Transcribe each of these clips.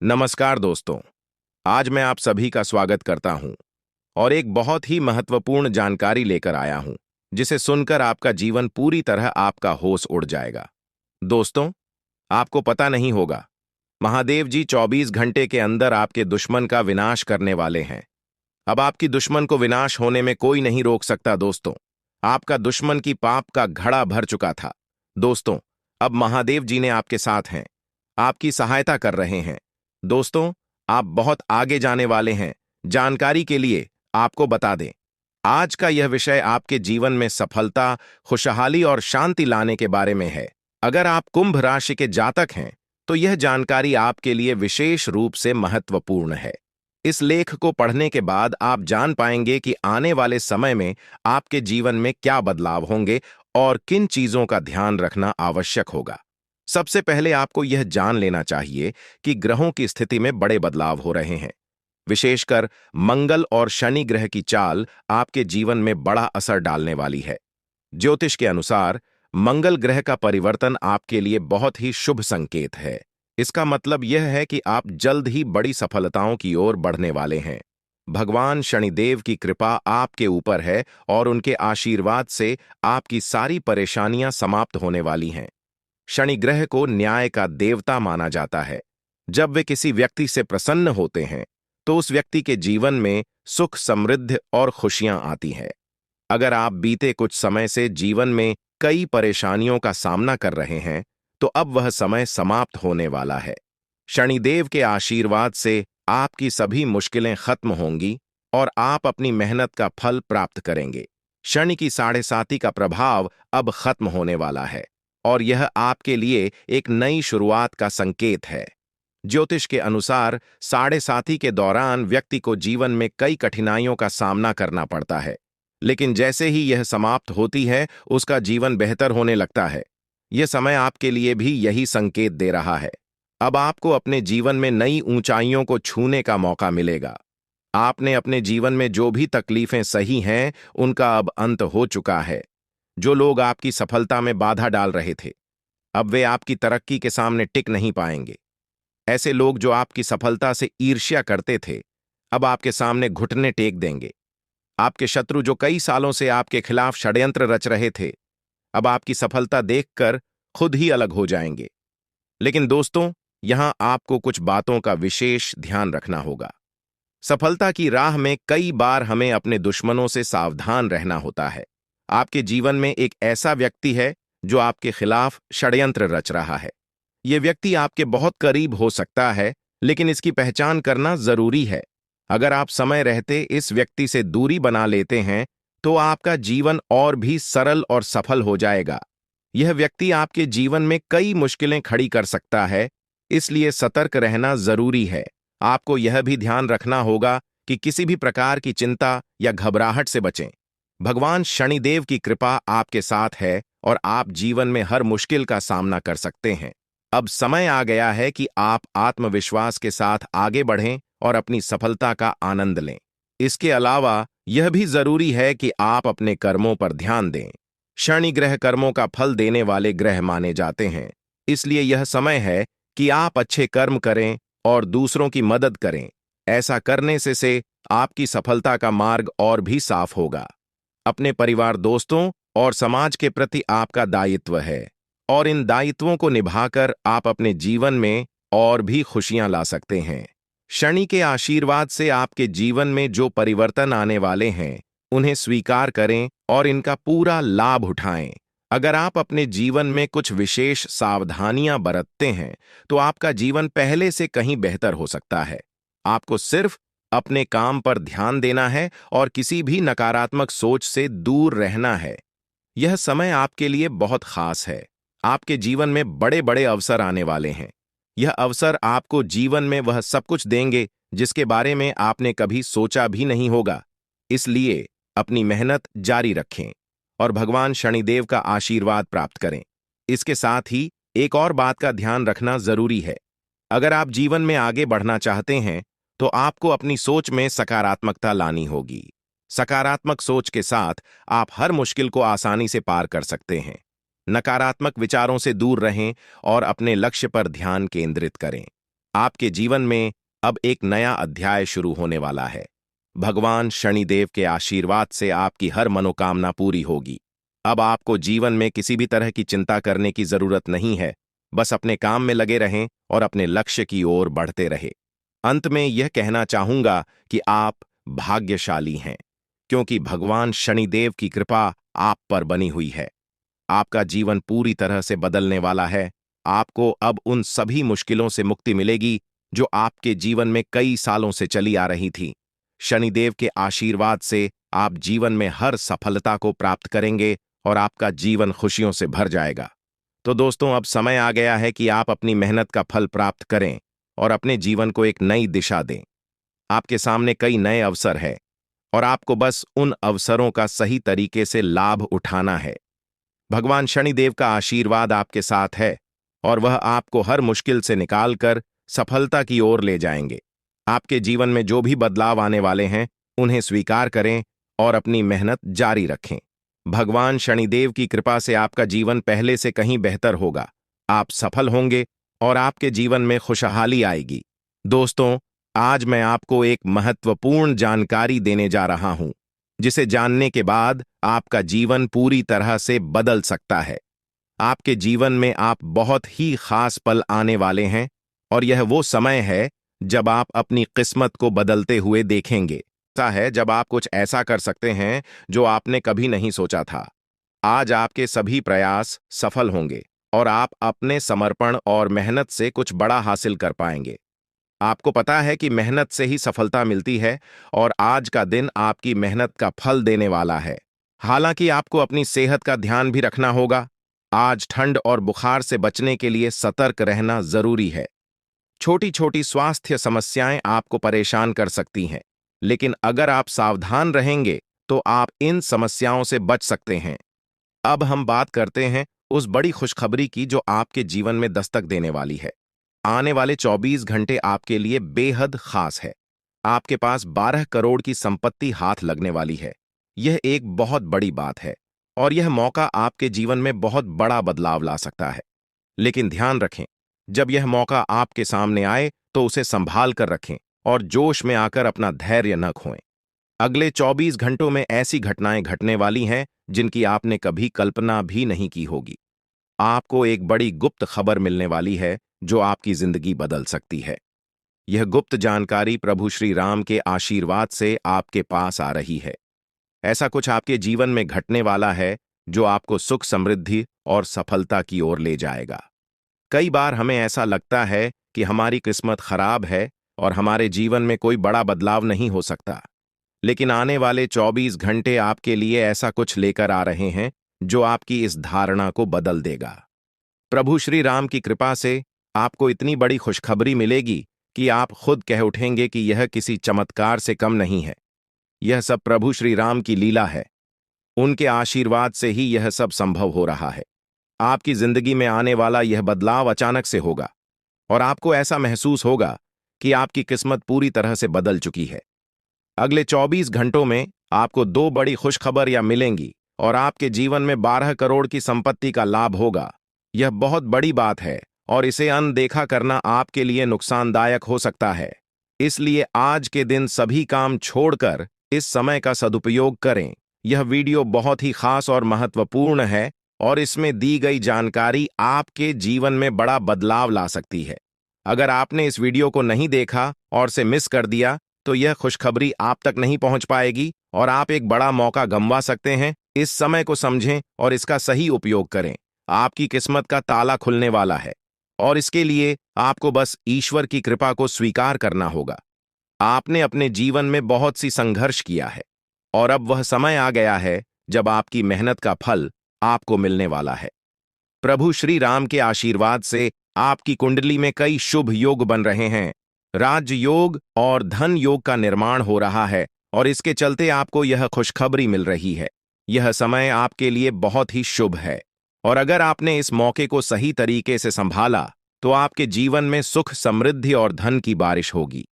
नमस्कार दोस्तों। आज मैं आप सभी का स्वागत करता हूं और एक बहुत ही महत्वपूर्ण जानकारी लेकर आया हूं, जिसे सुनकर आपका जीवन पूरी तरह आपका होश उड़ जाएगा। दोस्तों, आपको पता नहीं होगा, महादेव जी 24 घंटे के अंदर आपके दुश्मन का विनाश करने वाले हैं। अब आपकी दुश्मन को विनाश होने में कोई नहीं रोक सकता दोस्तों। आपका दुश्मन की पाप का घड़ा भर चुका था। दोस्तों, अब महादेव जी ने आपके साथ हैं, आपकी सहायता कर रहे हैं। दोस्तों, आप बहुत आगे जाने वाले हैं। जानकारी के लिए आपको बता दें, आज का यह विषय आपके जीवन में सफलता, खुशहाली और शांति लाने के बारे में है। अगर आप कुंभ राशि के जातक हैं, तो यह जानकारी आपके लिए विशेष रूप से महत्वपूर्ण है। इस लेख को पढ़ने के बाद आप जान पाएंगे कि आने वाले समय में आपके जीवन में क्या बदलाव होंगे और किन चीजों का ध्यान रखना आवश्यक होगा। सबसे पहले आपको यह जान लेना चाहिए कि ग्रहों की स्थिति में बड़े बदलाव हो रहे हैं। विशेषकर मंगल और शनि ग्रह की चाल आपके जीवन में बड़ा असर डालने वाली है। ज्योतिष के अनुसार मंगल ग्रह का परिवर्तन आपके लिए बहुत ही शुभ संकेत है। इसका मतलब यह है कि आप जल्द ही बड़ी सफलताओं की ओर बढ़ने वाले हैं। भगवान शनिदेव की कृपा आपके ऊपर है और उनके आशीर्वाद से आपकी सारी परेशानियां समाप्त होने वाली हैं। शनि ग्रह को न्याय का देवता माना जाता है। जब वे किसी व्यक्ति से प्रसन्न होते हैं, तो उस व्यक्ति के जीवन में सुख, समृद्धि और खुशियां आती हैं। अगर आप बीते कुछ समय से जीवन में कई परेशानियों का सामना कर रहे हैं, तो अब वह समय समाप्त होने वाला है। शनिदेव के आशीर्वाद से आपकी सभी मुश्किलें खत्म होंगी और आप अपनी मेहनत का फल प्राप्त करेंगे। शनि की साढ़े साती का प्रभाव अब खत्म होने वाला है और यह आपके लिए एक नई शुरुआत का संकेत है। ज्योतिष के अनुसार साढ़े साती के दौरान व्यक्ति को जीवन में कई कठिनाइयों का सामना करना पड़ता है, लेकिन जैसे ही यह समाप्त होती है, उसका जीवन बेहतर होने लगता है। यह समय आपके लिए भी यही संकेत दे रहा है। अब आपको अपने जीवन में नई ऊंचाइयों को छूने का मौका मिलेगा। आपने अपने जीवन में जो भी तकलीफें सही हैं, उनका अब अंत हो चुका है। जो लोग आपकी सफलता में बाधा डाल रहे थे, अब वे आपकी तरक्की के सामने टिक नहीं पाएंगे। ऐसे लोग जो आपकी सफलता से ईर्ष्या करते थे, अब आपके सामने घुटने टेक देंगे। आपके शत्रु जो कई सालों से आपके खिलाफ षड्यंत्र रच रहे थे, अब आपकी सफलता देखकर खुद ही अलग हो जाएंगे। लेकिन दोस्तों, यहां आपको कुछ बातों का विशेष ध्यान रखना होगा। सफलता की राह में कई बार हमें अपने दुश्मनों से सावधान रहना होता है। आपके जीवन में एक ऐसा व्यक्ति है जो आपके खिलाफ षड्यंत्र रच रहा है। यह व्यक्ति आपके बहुत करीब हो सकता है, लेकिन इसकी पहचान करना जरूरी है। अगर आप समय रहते इस व्यक्ति से दूरी बना लेते हैं, तो आपका जीवन और भी सरल और सफल हो जाएगा। यह व्यक्ति आपके जीवन में कई मुश्किलें खड़ी कर सकता है, इसलिए सतर्क रहना जरूरी है। आपको यह भी ध्यान रखना होगा कि किसी भी प्रकार की चिंता या घबराहट से बचें। भगवान शनिदेव की कृपा आपके साथ है और आप जीवन में हर मुश्किल का सामना कर सकते हैं। अब समय आ गया है कि आप आत्मविश्वास के साथ आगे बढ़ें और अपनी सफलता का आनंद लें। इसके अलावा यह भी जरूरी है कि आप अपने कर्मों पर ध्यान दें। शनि ग्रह कर्मों का फल देने वाले ग्रह माने जाते हैं, इसलिए यह समय है कि आप अच्छे कर्म करें और दूसरों की मदद करें। ऐसा करने से आपकी सफलता का मार्ग और भी साफ होगा। अपने परिवार, दोस्तों और समाज के प्रति आपका दायित्व है और इन दायित्वों को निभाकर आप अपने जीवन में और भी खुशियां ला सकते हैं। शनि के आशीर्वाद से आपके जीवन में जो परिवर्तन आने वाले हैं, उन्हें स्वीकार करें और इनका पूरा लाभ उठाएं। अगर आप अपने जीवन में कुछ विशेष सावधानियां बरतते हैं, तो आपका जीवन पहले से कहीं बेहतर हो सकता है। आपको सिर्फ अपने काम पर ध्यान देना है और किसी भी नकारात्मक सोच से दूर रहना है। यह समय आपके लिए बहुत खास है। आपके जीवन में बड़े बड़े अवसर आने वाले हैं। यह अवसर आपको जीवन में वह सब कुछ देंगे जिसके बारे में आपने कभी सोचा भी नहीं होगा। इसलिए अपनी मेहनत जारी रखें और भगवान शनिदेव का आशीर्वाद प्राप्त करें। इसके साथ ही एक और बात का ध्यान रखना जरूरी है। अगर आप जीवन में आगे बढ़ना चाहते हैं, तो आपको अपनी सोच में सकारात्मकता लानी होगी। सकारात्मक सोच के साथ आप हर मुश्किल को आसानी से पार कर सकते हैं। नकारात्मक विचारों से दूर रहें और अपने लक्ष्य पर ध्यान केंद्रित करें। आपके जीवन में अब एक नया अध्याय शुरू होने वाला है। भगवान शनिदेव के आशीर्वाद से आपकी हर मनोकामना पूरी होगी। अब आपको जीवन में किसी भी तरह की चिंता करने की जरूरत नहीं है। बस अपने काम में लगे रहें और अपने लक्ष्य की ओर बढ़ते रहे। अंत में यह कहना चाहूंगा कि आप भाग्यशाली हैं, क्योंकि भगवान शनिदेव की कृपा आप पर बनी हुई है। आपका जीवन पूरी तरह से बदलने वाला है। आपको अब उन सभी मुश्किलों से मुक्ति मिलेगी जो आपके जीवन में कई सालों से चली आ रही थी। शनिदेव के आशीर्वाद से आप जीवन में हर सफलता को प्राप्त करेंगे और आपका जीवन खुशियों से भर जाएगा। तो दोस्तों, अब समय आ गया है कि आप अपनी मेहनत का फल प्राप्त करें और अपने जीवन को एक नई दिशा दें। आपके सामने कई नए अवसर हैं और आपको बस उन अवसरों का सही तरीके से लाभ उठाना है। भगवान शनिदेव का आशीर्वाद आपके साथ है और वह आपको हर मुश्किल से निकालकर सफलता की ओर ले जाएंगे। आपके जीवन में जो भी बदलाव आने वाले हैं, उन्हें स्वीकार करें और अपनी मेहनत जारी रखें। भगवान शनिदेव की कृपा से आपका जीवन पहले से कहीं बेहतर होगा। आप सफल होंगे और आपके जीवन में खुशहाली आएगी। दोस्तों, आज मैं आपको एक महत्वपूर्ण जानकारी देने जा रहा हूं, जिसे जानने के बाद आपका जीवन पूरी तरह से बदल सकता है। आपके जीवन में आप बहुत ही खास पल आने वाले हैं और यह वो समय है जब आप अपनी किस्मत को बदलते हुए देखेंगे। ऐसा है जब आप कुछ ऐसा कर सकते हैं जो आपने कभी नहीं सोचा था। आज आपके सभी प्रयास सफल होंगे और आप अपने समर्पण और मेहनत से कुछ बड़ा हासिल कर पाएंगे। आपको पता है कि मेहनत से ही सफलता मिलती है और आज का दिन आपकी मेहनत का फल देने वाला है। हालांकि आपको अपनी सेहत का ध्यान भी रखना होगा। आज ठंड और बुखार से बचने के लिए सतर्क रहना जरूरी है। छोटी छोटी स्वास्थ्य समस्याएं आपको परेशान कर सकती हैं, लेकिन अगर आप सावधान रहेंगे तो आप इन समस्याओं से बच सकते हैं। अब हम बात करते हैं उस बड़ी खुशखबरी की जो आपके जीवन में दस्तक देने वाली है। आने वाले 24 घंटे आपके लिए बेहद खास है। आपके पास 12 करोड़ की संपत्ति हाथ लगने वाली है। यह एक बहुत बड़ी बात है और यह मौका आपके जीवन में बहुत बड़ा बदलाव ला सकता है। लेकिन ध्यान रखें, जब यह मौका आपके सामने आए तो उसे संभाल कर रखें और जोश में आकर अपना धैर्य न खोएं। अगले 24 घंटों में ऐसी घटनाएं घटने वाली हैं जिनकी आपने कभी कल्पना भी नहीं की होगी। आपको एक बड़ी गुप्त खबर मिलने वाली है जो आपकी जिंदगी बदल सकती है। यह गुप्त जानकारी प्रभु श्री राम के आशीर्वाद से आपके पास आ रही है। ऐसा कुछ आपके जीवन में घटने वाला है जो आपको सुख, समृद्धि और सफलता की ओर ले जाएगा। कई बार हमें ऐसा लगता है कि हमारी किस्मत खराब है और हमारे जीवन में कोई बड़ा बदलाव नहीं हो सकता। लेकिन आने वाले 24 घंटे आपके लिए ऐसा कुछ लेकर आ रहे हैं जो आपकी इस धारणा को बदल देगा। प्रभु श्री राम की कृपा से आपको इतनी बड़ी खुशखबरी मिलेगी कि आप खुद कह उठेंगे कि यह किसी चमत्कार से कम नहीं है। यह सब प्रभु श्री राम की लीला है। उनके आशीर्वाद से ही यह सब संभव हो रहा है। आपकी जिंदगी में आने वाला यह बदलाव अचानक से होगा और आपको ऐसा महसूस होगा कि आपकी किस्मत पूरी तरह से बदल चुकी है। अगले 24 घंटों में आपको 2 बड़ी खुशखबरियां मिलेंगी और आपके जीवन में 12 करोड़ की संपत्ति का लाभ होगा। यह बहुत बड़ी बात है और इसे अनदेखा करना आपके लिए नुकसानदायक हो सकता है। इसलिए आज के दिन सभी काम छोड़कर इस समय का सदुपयोग करें। यह वीडियो बहुत ही खास और महत्वपूर्ण है और इसमें दी गई जानकारी आपके जीवन में बड़ा बदलाव ला सकती है। अगर आपने इस वीडियो को नहीं देखा और से मिस कर दिया तो यह खुशखबरी आप तक नहीं पहुंच पाएगी और आप एक बड़ा मौका गंवा सकते हैं। इस समय को समझें और इसका सही उपयोग करें। आपकी किस्मत का ताला खुलने वाला है और इसके लिए आपको बस ईश्वर की कृपा को स्वीकार करना होगा। आपने अपने जीवन में बहुत सी संघर्ष किया है और अब वह समय आ गया है जब आपकी मेहनत का फल आपको मिलने वाला है। प्रभु श्री राम के आशीर्वाद से आपकी कुंडली में कई शुभ योग बन रहे हैं। राज योग और धन योग का निर्माण हो रहा है और इसके चलते आपको यह खुशखबरी मिल रही है। यह समय आपके लिए बहुत ही शुभ है और अगर आपने इस मौके को सही तरीके से संभाला तो आपके जीवन में सुख, समृद्धि और धन की बारिश होगी।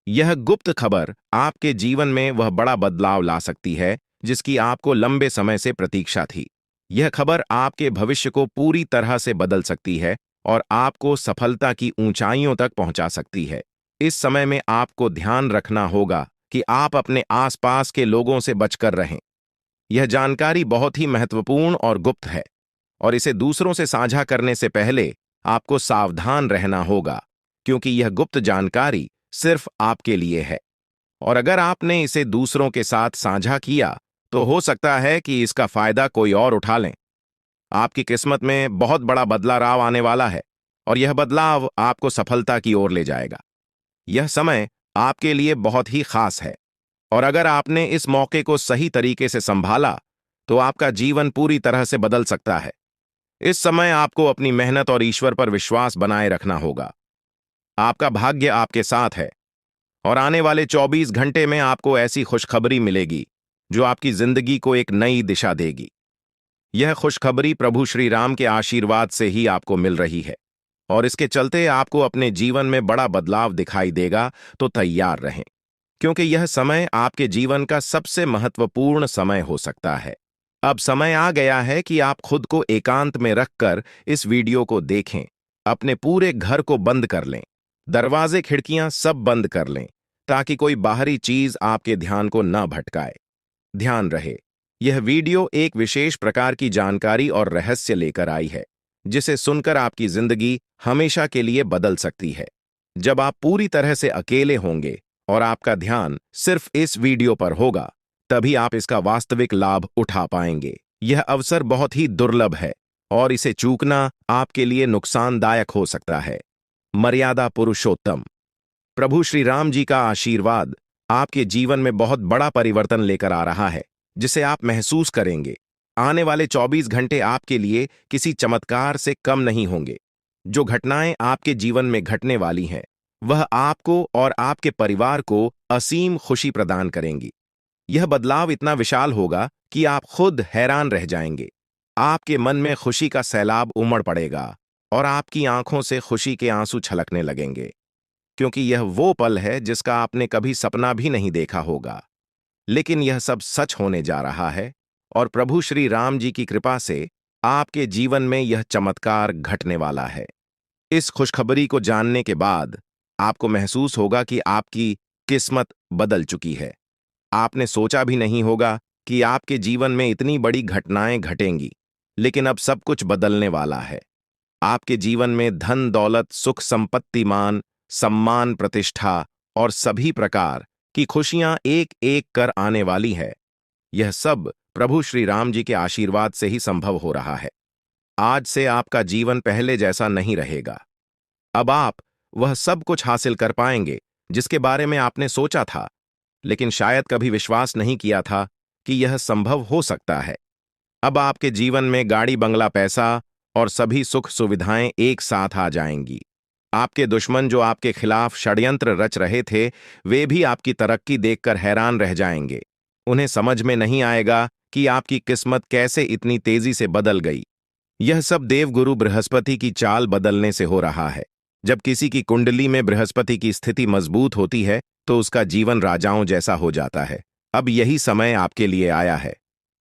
यह गुप्त खबर आपके जीवन में वह बड़ा बदलाव ला सकती है जिसकी आपको लंबे समय से प्रतीक्षा थी। यह खबर आपके भविष्य को पूरी तरह से बदल सकती है और आपको सफलता की ऊंचाइयों तक पहुंचा सकती है। इस समय में आपको ध्यान रखना होगा कि आप अपने आसपास के लोगों से बचकर रहें। यह जानकारी बहुत ही महत्वपूर्ण और गुप्त है, और इसे दूसरों से साझा करने से पहले आपको सावधान रहना होगा, क्योंकि यह गुप्त जानकारी सिर्फ आपके लिए है। और अगर आपने इसे दूसरों के साथ साझा किया, तो हो सकता है कि इसका फायदा कोई और उठा लें। आपकी किस्मत में बहुत बड़ा बदलाव आने वाला है, और यह बदलाव आपको सफलता की ओर ले जाएगा। यह समय आपके लिए बहुत ही खास है, और अगर आपने इस मौके को सही तरीके से संभाला, तो आपका जीवन पूरी तरह से बदल सकता है। इस समय आपको अपनी मेहनत और ईश्वर पर विश्वास बनाए रखना होगा। आपका भाग्य आपके साथ है, और आने वाले 24 घंटे में आपको ऐसी खुशखबरी मिलेगी जो आपकी जिंदगी को एक नई दिशा देगी। यह खुशखबरी प्रभु श्री राम के आशीर्वाद से ही आपको मिल रही है, और इसके चलते आपको अपने जीवन में बड़ा बदलाव दिखाई देगा। तो तैयार रहें, क्योंकि यह समय आपके जीवन का सबसे महत्वपूर्ण समय हो सकता है। अब समय आ गया है कि आप खुद को एकांत में रखकर इस वीडियो को देखें। अपने पूरे घर को बंद कर लें, दरवाजे खिड़कियां सब बंद कर लें, ताकि कोई बाहरी चीज आपके ध्यान को न भटकाए। ध्यान रहे, यह वीडियो एक विशेष प्रकार की जानकारी और रहस्य लेकर आई है, जिसे सुनकर आपकी जिंदगी हमेशा के लिए बदल सकती है। जब आप पूरी तरह से अकेले होंगे और आपका ध्यान सिर्फ इस वीडियो पर होगा, तभी आप इसका वास्तविक लाभ उठा पाएंगे। यह अवसर बहुत ही दुर्लभ है, और इसे चूकना आपके लिए नुकसानदायक हो सकता है। मर्यादा पुरुषोत्तम प्रभु श्री राम जी का आशीर्वाद आपके जीवन में बहुत बड़ा परिवर्तन लेकर आ रहा है, जिसे आप महसूस करेंगे। आने वाले 24 घंटे आपके लिए किसी चमत्कार से कम नहीं होंगे। जो घटनाएं आपके जीवन में घटने वाली हैं, वह आपको और आपके परिवार को असीम खुशी प्रदान करेंगी। यह बदलाव इतना विशाल होगा कि आप खुद हैरान रह जाएंगे। आपके मन में खुशी का सैलाब उमड़ पड़ेगा, और आपकी आंखों से खुशी के आंसू छलकने लगेंगे, क्योंकि यह वो पल है जिसका आपने कभी सपना भी नहीं देखा होगा। लेकिन यह सब सच होने जा रहा है, और प्रभु श्री राम जी की कृपा से आपके जीवन में यह चमत्कार घटने वाला है। इस खुशखबरी को जानने के बाद आपको महसूस होगा कि आपकी किस्मत बदल चुकी है। आपने सोचा भी नहीं होगा कि आपके जीवन में इतनी बड़ी घटनाएं घटेंगी, लेकिन अब सब कुछ बदलने वाला है। आपके जीवन में धन दौलत, सुख संपत्ति, मान सम्मान, प्रतिष्ठा और सभी प्रकार की खुशियां एक एक कर आने वाली है। यह सब प्रभु श्री राम जी के आशीर्वाद से ही संभव हो रहा है। आज से आपका जीवन पहले जैसा नहीं रहेगा। अब आप वह सब कुछ हासिल कर पाएंगे जिसके बारे में आपने सोचा था, लेकिन शायद कभी विश्वास नहीं किया था कि यह संभव हो सकता है। अब आपके जीवन में गाड़ी, बंगला, पैसा और सभी सुख सुविधाएं एक साथ आ जाएंगी। आपके दुश्मन जो आपके खिलाफ षड्यंत्र रच रहे थे, वे भी आपकी तरक्की देखकर हैरान रह जाएंगे। उन्हें समझ में नहीं आएगा कि आपकी किस्मत कैसे इतनी तेजी से बदल गई। यह सब देवगुरु बृहस्पति की चाल बदलने से हो रहा है। जब किसी की कुंडली में बृहस्पति की स्थिति मजबूत होती है, तो उसका जीवन राजाओं जैसा हो जाता है। अब यही समय आपके लिए आया है।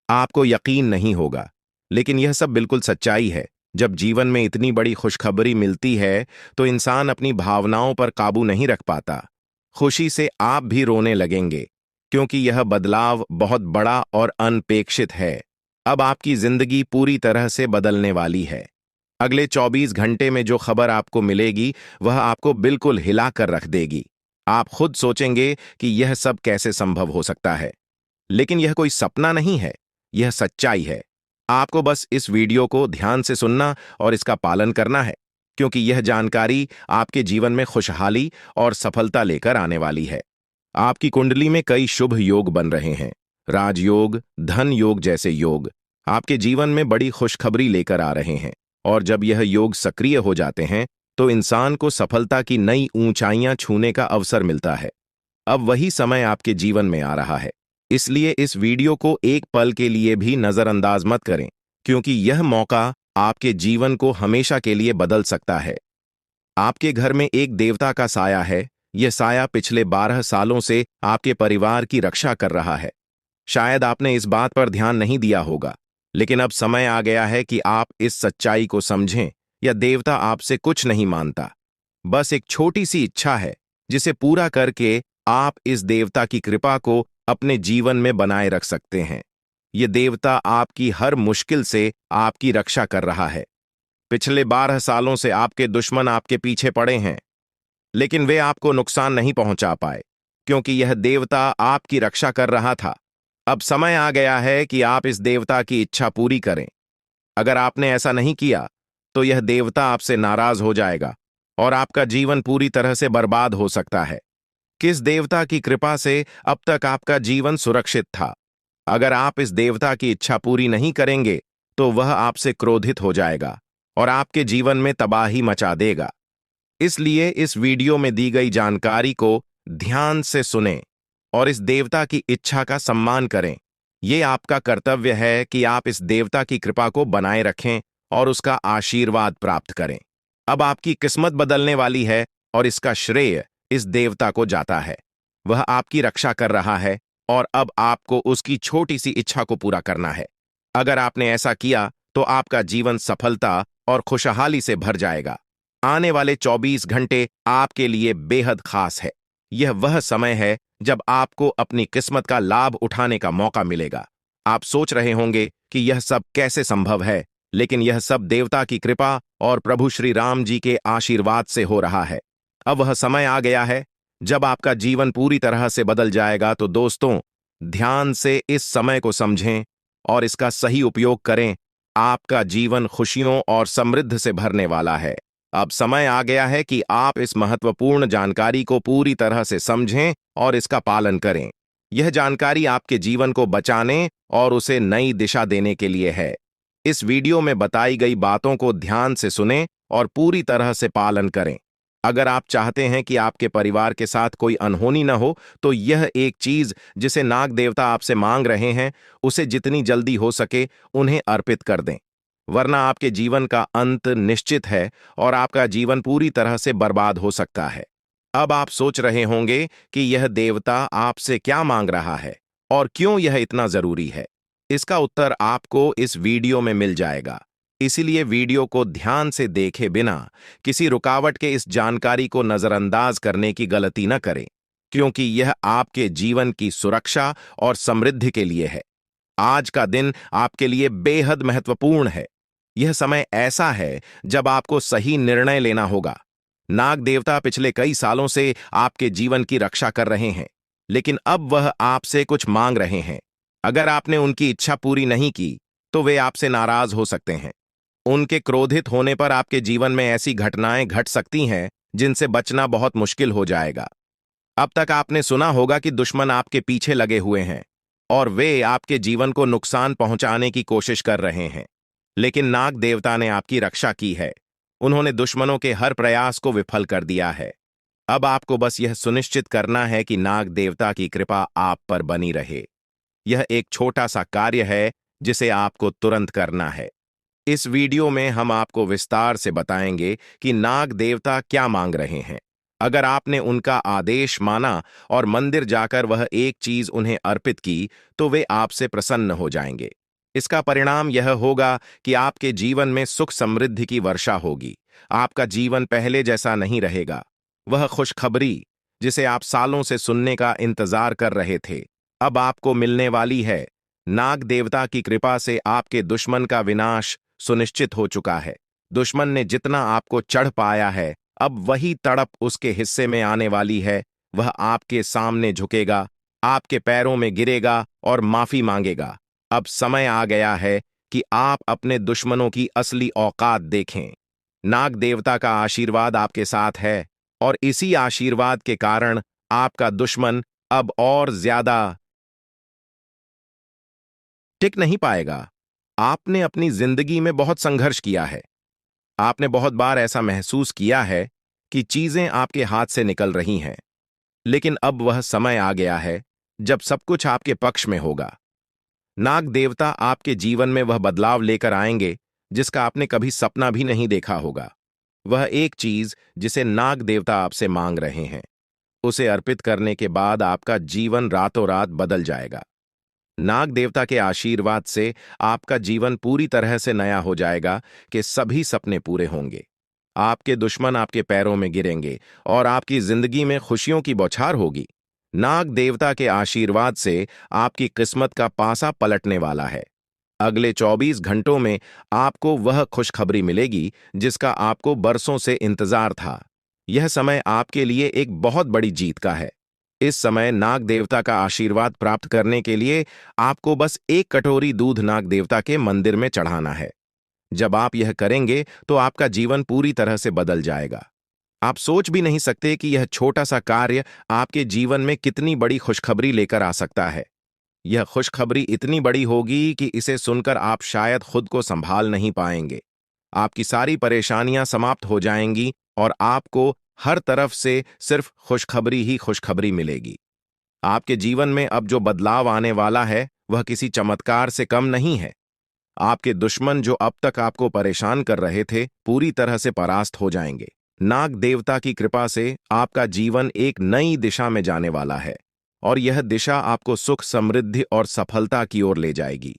आपको यकीन नहीं होगा, लेकिन यह सब बिल्कुल सच्चाई है। जब जीवन में इतनी बड़ी खुशखबरी मिलती है, तो इंसान अपनी भावनाओं पर काबू नहीं रख पाता। खुशी से आप भी रोने लगेंगे, क्योंकि यह बदलाव बहुत बड़ा और अनपेक्षित है। अब आपकी जिंदगी पूरी तरह से बदलने वाली है। अगले 24 घंटे में जो खबर आपको मिलेगी, वह आपको बिल्कुल हिला कर रख देगी। आप खुद सोचेंगे कि यह सब कैसे संभव हो सकता है, लेकिन यह कोई सपना नहीं है, यह सच्चाई है। आपको बस इस वीडियो को ध्यान से सुनना और इसका पालन करना है, क्योंकि यह जानकारी आपके जीवन में खुशहाली और सफलता लेकर आने वाली है। आपकी कुंडली में कई शुभ योग बन रहे हैं। राजयोग, धन योग जैसे योग आपके जीवन में बड़ी खुशखबरी लेकर आ रहे हैं, और जब यह योग सक्रिय हो जाते हैं, तो इंसान को सफलता की नई ऊंचाइयां छूने का अवसर मिलता है। अब वही समय आपके जीवन में आ रहा है, इसलिए इस वीडियो को एक पल के लिए भी नजरअंदाज मत करें, क्योंकि यह मौका आपके जीवन को हमेशा के लिए बदल सकता है। आपके घर में एक देवता का साया है। यह साया पिछले 12 सालों से आपके परिवार की रक्षा कर रहा है। शायद आपने इस बात पर ध्यान नहीं दिया होगा, लेकिन अब समय आ गया है कि आप इस सच्चाई को समझें या देवता आपसे कुछ नहीं मानता। बस एक छोटी सी इच्छा है जिसे पूरा करके आप इस देवता की कृपा को अपने जीवन में बनाए रख सकते हैं। ये देवता आपकी हर मुश्किल से आपकी रक्षा कर रहा है। पिछले 12 सालों से आपके दुश्मन आपके पीछे पड़े हैं, लेकिन वे आपको नुकसान नहीं पहुंचा पाए, क्योंकि यह देवता आपकी रक्षा कर रहा था। अब समय आ गया है कि आप इस देवता की इच्छा पूरी करें। अगर आपने ऐसा नहीं किया, तो यह देवता आपसे नाराज हो जाएगा और आपका जीवन पूरी तरह से बर्बाद हो सकता है। किस देवता की कृपा से अब तक आपका जीवन सुरक्षित था? अगर आप इस देवता की इच्छा पूरी नहीं करेंगे, तो वह आपसे क्रोधित हो जाएगा और आपके जीवन में तबाही मचा देगा। इसलिए इस वीडियो में दी गई जानकारी को ध्यान से सुनें और इस देवता की इच्छा का सम्मान करें। ये आपका कर्तव्य है कि आप इस देवता की कृपा को बनाए रखें और उसका आशीर्वाद प्राप्त करें। अब आपकी किस्मत बदलने वाली है और इसका श्रेय इस देवता को जाता है। वह आपकी रक्षा कर रहा है और अब आपको उसकी छोटी सी इच्छा को पूरा करना है। अगर आपने ऐसा किया, तो आपका जीवन सफलता और खुशहाली से भर जाएगा। आने वाले 24 घंटे आपके लिए बेहद खास है। यह वह समय है जब आपको अपनी किस्मत का लाभ उठाने का मौका मिलेगा। आप सोच रहे होंगे कि यह सब कैसे संभव है, लेकिन यह सब देवता की कृपा और प्रभु श्री राम जी के आशीर्वाद से हो रहा है। अब वह समय आ गया है जब आपका जीवन पूरी तरह से बदल जाएगा। तो दोस्तों, ध्यान से इस समय को समझें और इसका सही उपयोग करें। आपका जीवन खुशियों और समृद्ध से भरने वाला है। अब समय आ गया है कि आप इस महत्वपूर्ण जानकारी को पूरी तरह से समझें और इसका पालन करें। यह जानकारी आपके जीवन को बचाने और उसे नई दिशा देने के लिए है। इस वीडियो में बताई गई बातों को ध्यान से सुनें और पूरी तरह से पालन करें। अगर आप चाहते हैं कि आपके परिवार के साथ कोई अनहोनी न हो, तो यह एक चीज जिसे नाग देवता आपसे मांग रहे हैं, उसे जितनी जल्दी हो सके उन्हें अर्पित कर दें, वरना आपके जीवन का अंत निश्चित है और आपका जीवन पूरी तरह से बर्बाद हो सकता है। अब आप सोच रहे होंगे कि यह देवता आपसे क्या मांग रहा है और क्यों यह इतना जरूरी है। इसका उत्तर आपको इस वीडियो में मिल जाएगा। इसीलिए वीडियो को ध्यान से देखे बिना किसी रुकावट के इस जानकारी को नजरअंदाज करने की गलती न करें, क्योंकि यह आपके जीवन की सुरक्षा और समृद्धि के लिए है। आज का दिन आपके लिए बेहद महत्वपूर्ण है। यह समय ऐसा है जब आपको सही निर्णय लेना होगा। नाग देवता पिछले कई सालों से आपके जीवन की रक्षा कर रहे हैं, लेकिन अब वह आपसे कुछ मांग रहे हैं। अगर आपने उनकी इच्छा पूरी नहीं की, तो वे आपसे नाराज हो सकते हैं। उनके क्रोधित होने पर आपके जीवन में ऐसी घटनाएं घट सकती हैं जिनसे बचना बहुत मुश्किल हो जाएगा। अब तक आपने सुना होगा कि दुश्मन आपके पीछे लगे हुए हैं और वे आपके जीवन को नुकसान पहुंचाने की कोशिश कर रहे हैं, लेकिन नाग देवता ने आपकी रक्षा की है। उन्होंने दुश्मनों के हर प्रयास को विफल कर दिया है। अब आपको बस यह सुनिश्चित करना है कि नाग देवता की कृपा आप पर बनी रहे। यह एक छोटा सा कार्य है जिसे आपको तुरंत करना है। इस वीडियो में हम आपको विस्तार से बताएंगे कि नाग देवता क्या मांग रहे हैं। अगर आपने उनका आदेश माना और मंदिर जाकर वह एक चीज उन्हें अर्पित की, तो वे आपसे प्रसन्न हो जाएंगे। इसका परिणाम यह होगा कि आपके जीवन में सुख समृद्धि की वर्षा होगी। आपका जीवन पहले जैसा नहीं रहेगा। वह खुशखबरी जिसे आप सालों से सुनने का इंतजार कर रहे थे, अब आपको मिलने वाली है। नाग देवता की कृपा से आपके दुश्मन का विनाश सुनिश्चित हो चुका है। दुश्मन ने जितना आपको चढ़ पाया है, अब वही तड़प उसके हिस्से में आने वाली है। वह आपके सामने झुकेगा, आपके पैरों में गिरेगा और माफी मांगेगा। अब समय आ गया है कि आप अपने दुश्मनों की असली औकात देखें। नाग देवता का आशीर्वाद आपके साथ है और इसी आशीर्वाद के कारण आपका दुश्मन अब और ज्यादा टिक नहीं पाएगा। आपने अपनी जिंदगी में बहुत संघर्ष किया है। आपने बहुत बार ऐसा महसूस किया है कि चीजें आपके हाथ से निकल रही हैं, लेकिन अब वह समय आ गया है जब सब कुछ आपके पक्ष में होगा। नाग देवता आपके जीवन में वह बदलाव लेकर आएंगे जिसका आपने कभी सपना भी नहीं देखा होगा। वह एक चीज जिसे नाग देवता आपसे मांग रहे हैं, उसे अर्पित करने के बाद आपका जीवन रातों रात बदल जाएगा। नाग देवता के आशीर्वाद से आपका जीवन पूरी तरह से नया हो जाएगा कि सभी सपने पूरे होंगे। आपके दुश्मन आपके पैरों में गिरेंगे और आपकी जिंदगी में खुशियों की बौछार होगी। नाग देवता के आशीर्वाद से आपकी किस्मत का पासा पलटने वाला है। अगले 24 घंटों में आपको वह खुशखबरी मिलेगी जिसका आपको बरसों से इंतजार था। यह समय आपके लिए एक बहुत बड़ी जीत का है। इस समय नाग देवता का आशीर्वाद प्राप्त करने के लिए आपको बस एक कटोरी दूध नाग देवता के मंदिर में चढ़ाना है। जब आप यह करेंगे तो आपका जीवन पूरी तरह से बदल जाएगा। आप सोच भी नहीं सकते कि यह छोटा सा कार्य आपके जीवन में कितनी बड़ी खुशखबरी लेकर आ सकता है। यह खुशखबरी इतनी बड़ी होगी कि इसे सुनकर आप शायद खुद को संभाल नहीं पाएंगे। आपकी सारी परेशानियां समाप्त हो जाएंगी और आपको हर तरफ से सिर्फ खुशखबरी ही खुशखबरी मिलेगी। आपके जीवन में अब जो बदलाव आने वाला है वह किसी चमत्कार से कम नहीं है। आपके दुश्मन जो अब तक आपको परेशान कर रहे थे पूरी तरह से परास्त हो जाएंगे। नाग देवता की कृपा से आपका जीवन एक नई दिशा में जाने वाला है और यह दिशा आपको सुख, समृद्धि और सफलता की ओर ले जाएगी।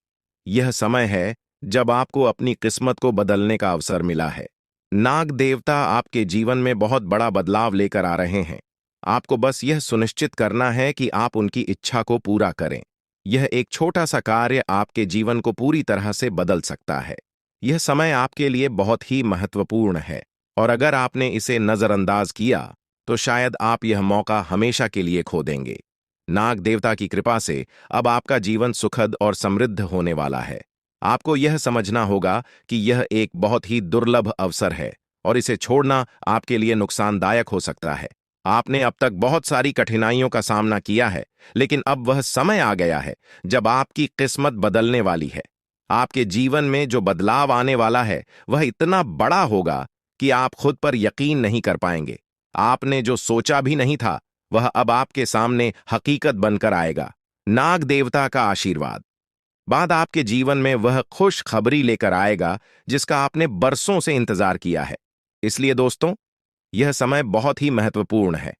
यह समय है जब आपको अपनी किस्मत को बदलने का अवसर मिला है। नाग देवता आपके जीवन में बहुत बड़ा बदलाव लेकर आ रहे हैं। आपको बस यह सुनिश्चित करना है कि आप उनकी इच्छा को पूरा करें। यह एक छोटा सा कार्य आपके जीवन को पूरी तरह से बदल सकता है। यह समय आपके लिए बहुत ही महत्वपूर्ण है और अगर आपने इसे नजरअंदाज किया तो शायद आप यह मौका हमेशा के लिए खो देंगे। नाग देवता की कृपा से अब आपका जीवन सुखद और समृद्ध होने वाला है। आपको यह समझना होगा कि यह एक बहुत ही दुर्लभ अवसर है और इसे छोड़ना आपके लिए नुकसानदायक हो सकता है। आपने अब तक बहुत सारी कठिनाइयों का सामना किया है, लेकिन अब वह समय आ गया है जब आपकी किस्मत बदलने वाली है। आपके जीवन में जो बदलाव आने वाला है वह इतना बड़ा होगा कि आप खुद पर यकीन नहीं कर पाएंगे। आपने जो सोचा भी नहीं था वह अब आपके सामने हकीकत बनकर आएगा। नाग देवता का आशीर्वाद बाद आपके जीवन में वह खुश खबरी लेकर आएगा जिसका आपने बरसों से इंतजार किया है। इसलिए दोस्तों, यह समय बहुत ही महत्वपूर्ण है।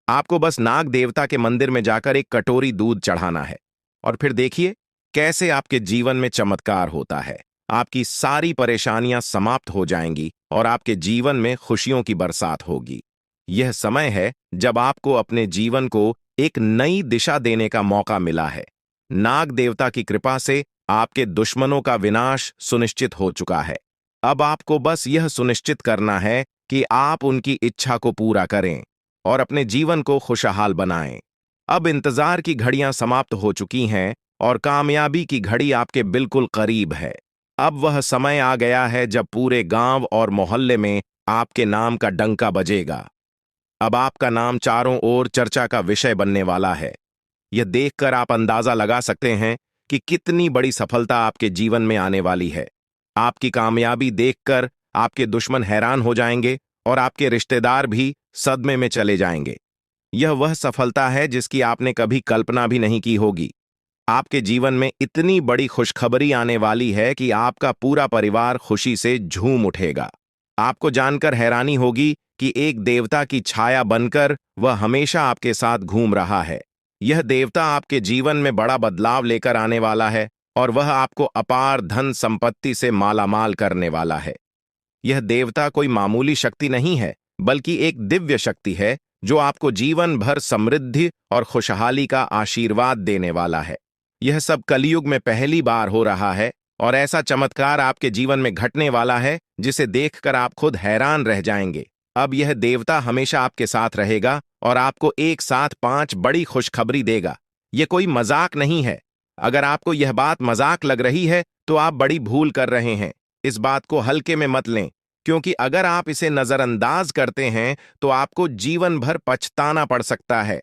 आपको बस नाग देवता के मंदिर में जाकर एक कटोरी दूध चढ़ाना है और फिर देखिए कैसे आपके जीवन में चमत्कार होता है। आपकी सारी परेशानियां समाप्त हो जाएंगी और आपके जीवन में खुशियों की बरसात होगी। यह समय है जब आपको अपने जीवन को एक नई दिशा देने का मौका मिला है। नाग देवता की कृपा से आपके दुश्मनों का विनाश सुनिश्चित हो चुका है। अब आपको बस यह सुनिश्चित करना है कि आप उनकी इच्छा को पूरा करें और अपने जीवन को खुशहाल बनाएं। अब इंतजार की घड़ियां समाप्त हो चुकी हैं और कामयाबी की घड़ी आपके बिल्कुल करीब है। अब वह समय आ गया है जब पूरे गांव और मोहल्ले में आपके नाम का डंका बजेगा। अब आपका नाम चारों ओर चर्चा का विषय बनने वाला है। यह देखकर आप अंदाजा लगा सकते हैं कि कितनी बड़ी सफलता आपके जीवन में आने वाली है। आपकी कामयाबी देखकर आपके दुश्मन हैरान हो जाएंगे और आपके रिश्तेदार भी सदमे में चले जाएंगे। यह वह सफलता है जिसकी आपने कभी कल्पना भी नहीं की होगी। आपके जीवन में इतनी बड़ी खुशखबरी आने वाली है कि आपका पूरा परिवार खुशी से झूम उठेगा। आपको जानकर हैरानी होगी कि एक देवता की छाया बनकर वह हमेशा आपके साथ घूम रहा है। यह देवता आपके जीवन में बड़ा बदलाव लेकर आने वाला है और वह आपको अपार धन संपत्ति से मालामाल करने वाला है। यह देवता कोई मामूली शक्ति नहीं है, बल्कि एक दिव्य शक्ति है जो आपको जीवन भर समृद्धि और खुशहाली का आशीर्वाद देने वाला है। यह सब कलयुग में पहली बार हो रहा है और ऐसा चमत्कार आपके जीवन में घटने वाला है जिसे देखकर आप खुद हैरान रह जाएंगे। अब यह देवता हमेशा आपके साथ रहेगा और आपको एक साथ 5 बड़ी खुशखबरी देगा। यह कोई मजाक नहीं है। अगर आपको यह बात मजाक लग रही है तो आप बड़ी भूल कर रहे हैं। इस बात को हल्के में मत लें, क्योंकि अगर आप इसे नजरअंदाज करते हैं तो आपको जीवन भर पछताना पड़ सकता है।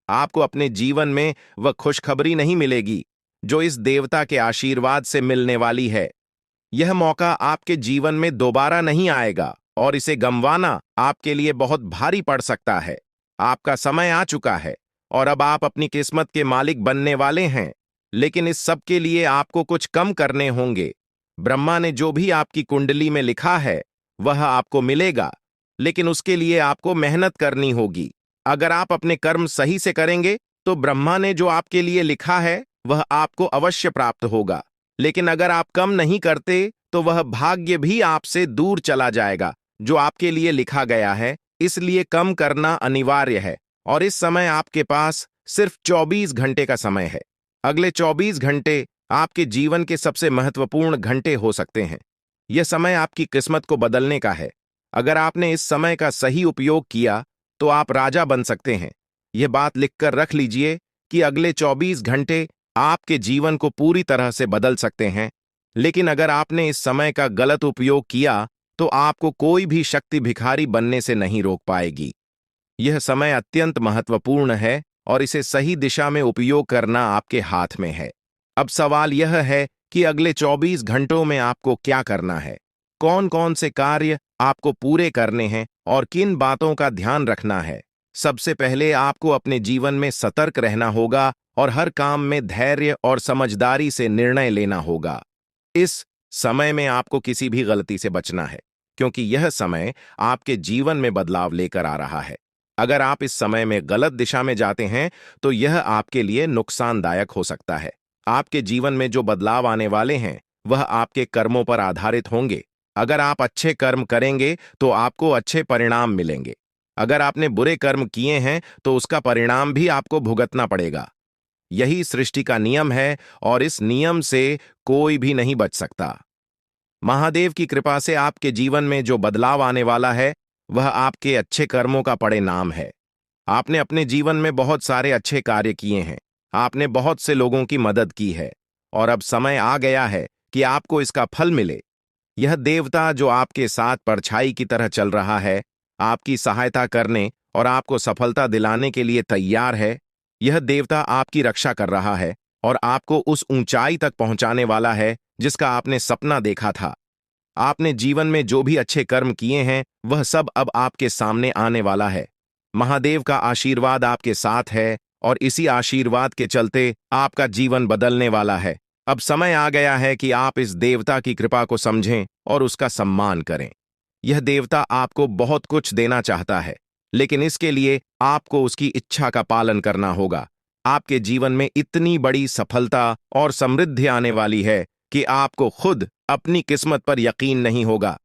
आपको अपने जीवन में वह खुशखबरी नहीं मिलेगी जो इस देवता के आशीर्वाद से मिलने वाली है। यह मौका आपके जीवन में दोबारा नहीं आएगा और इसे गंवाना आपके लिए बहुत भारी पड़ सकता है। आपका समय आ चुका है और अब आप अपनी किस्मत के मालिक बनने वाले हैं, लेकिन इस सब के लिए आपको कुछ कम करने होंगे। ब्रह्मा ने जो भी आपकी कुंडली में लिखा है वह आपको मिलेगा, लेकिन उसके लिए आपको मेहनत करनी होगी। अगर आप अपने कर्म सही से करेंगे तो ब्रह्मा ने जो आपके लिए लिखा है वह आपको अवश्य प्राप्त होगा। लेकिन अगर आप कम नहीं करते तो वह भाग्य भी आपसे दूर चला जाएगा जो आपके लिए लिखा गया है। इसलिए कम करना अनिवार्य है। और इस समय आपके पास सिर्फ 24 घंटे का समय है। अगले 24 घंटे आपके जीवन के सबसे महत्वपूर्ण घंटे हो सकते हैं। यह समय आपकी किस्मत को बदलने का है। अगर आपने इस समय का सही उपयोग किया तो आप राजा बन सकते हैं। यह बात लिखकर रख लीजिए कि अगले 24 घंटे आपके जीवन को पूरी तरह से बदल सकते हैं। लेकिन अगर आपने इस समय का गलत उपयोग किया तो आपको कोई भी शक्ति भिखारी बनने से नहीं रोक पाएगी। यह समय अत्यंत महत्वपूर्ण है और इसे सही दिशा में उपयोग करना आपके हाथ में है। अब सवाल यह है कि अगले 24 घंटों में आपको क्या करना है, कौन कौन से कार्य आपको पूरे करने हैं और किन बातों का ध्यान रखना है। सबसे पहले आपको अपने जीवन में सतर्क रहना होगा और हर काम में धैर्य और समझदारी से निर्णय लेना होगा। इस समय में आपको किसी भी गलती से बचना है, क्योंकि यह समय आपके जीवन में बदलाव लेकर आ रहा है। अगर आप इस समय में गलत दिशा में जाते हैं तो यह आपके लिए नुकसानदायक हो सकता है। आपके जीवन में जो बदलाव आने वाले हैं वह आपके कर्मों पर आधारित होंगे। अगर आप अच्छे कर्म करेंगे तो आपको अच्छे परिणाम मिलेंगे। अगर आपने बुरे कर्म किए हैं तो उसका परिणाम भी आपको भुगतना पड़ेगा। यही सृष्टि का नियम है और इस नियम से कोई भी नहीं बच सकता। महादेव की कृपा से आपके जीवन में जो बदलाव आने वाला है वह आपके अच्छे कर्मों का परिणाम है। आपने अपने जीवन में बहुत सारे अच्छे कार्य किए हैं। आपने बहुत से लोगों की मदद की है और अब समय आ गया है कि आपको इसका फल मिले। यह देवता जो आपके साथ परछाई की तरह चल रहा है, आपकी सहायता करने और आपको सफलता दिलाने के लिए तैयार है। यह देवता आपकी रक्षा कर रहा है और आपको उस ऊंचाई तक पहुंचाने वाला है जिसका आपने सपना देखा था। आपने जीवन में जो भी अच्छे कर्म किए हैं वह सब अब आपके सामने आने वाला है। महादेव का आशीर्वाद आपके साथ है और इसी आशीर्वाद के चलते आपका जीवन बदलने वाला है। अब समय आ गया है कि आप इस देवता की कृपा को समझें और उसका सम्मान करें। यह देवता आपको बहुत कुछ देना चाहता है, लेकिन इसके लिए आपको उसकी इच्छा का पालन करना होगा। आपके जीवन में इतनी बड़ी सफलता और समृद्धि आने वाली है कि आपको खुद अपनी किस्मत पर यकीन नहीं होगा।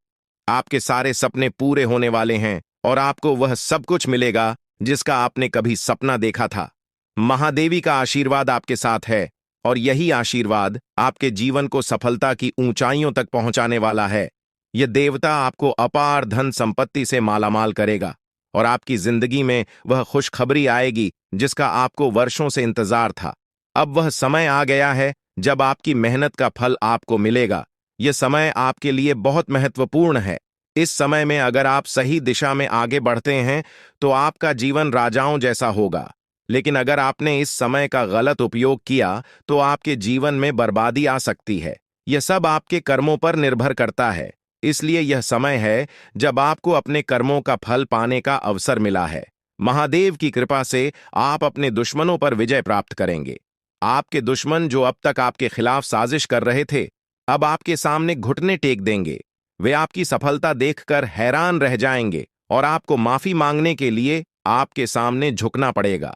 आपके सारे सपने पूरे होने वाले हैं और आपको वह सब कुछ मिलेगा जिसका आपने कभी सपना देखा था। महादेवी का आशीर्वाद आपके साथ है और यही आशीर्वाद आपके जीवन को सफलता की ऊंचाइयों तक पहुंचाने वाला है। यह देवता आपको अपार धन संपत्ति से मालामाल करेगा और आपकी जिंदगी में वह खुशखबरी आएगी जिसका आपको वर्षों से इंतजार था। अब वह समय आ गया है जब आपकी मेहनत का फल आपको मिलेगा। यह समय आपके लिए बहुत महत्वपूर्ण है। इस समय में अगर आप सही दिशा में आगे बढ़ते हैं तो आपका जीवन राजाओं जैसा होगा। लेकिन अगर आपने इस समय का गलत उपयोग किया तो आपके जीवन में बर्बादी आ सकती है। यह सब आपके कर्मों पर निर्भर करता है। इसलिए यह समय है जब आपको अपने कर्मों का फल पाने का अवसर मिला है। महादेव की कृपा से आप अपने दुश्मनों पर विजय प्राप्त करेंगे। आपके दुश्मन जो अब तक आपके खिलाफ साजिश कर रहे थे, अब आपके सामने घुटने टेक देंगे। वे आपकी सफलता देखकर हैरान रह जाएंगे और आपको माफी मांगने के लिए आपके सामने झुकना पड़ेगा।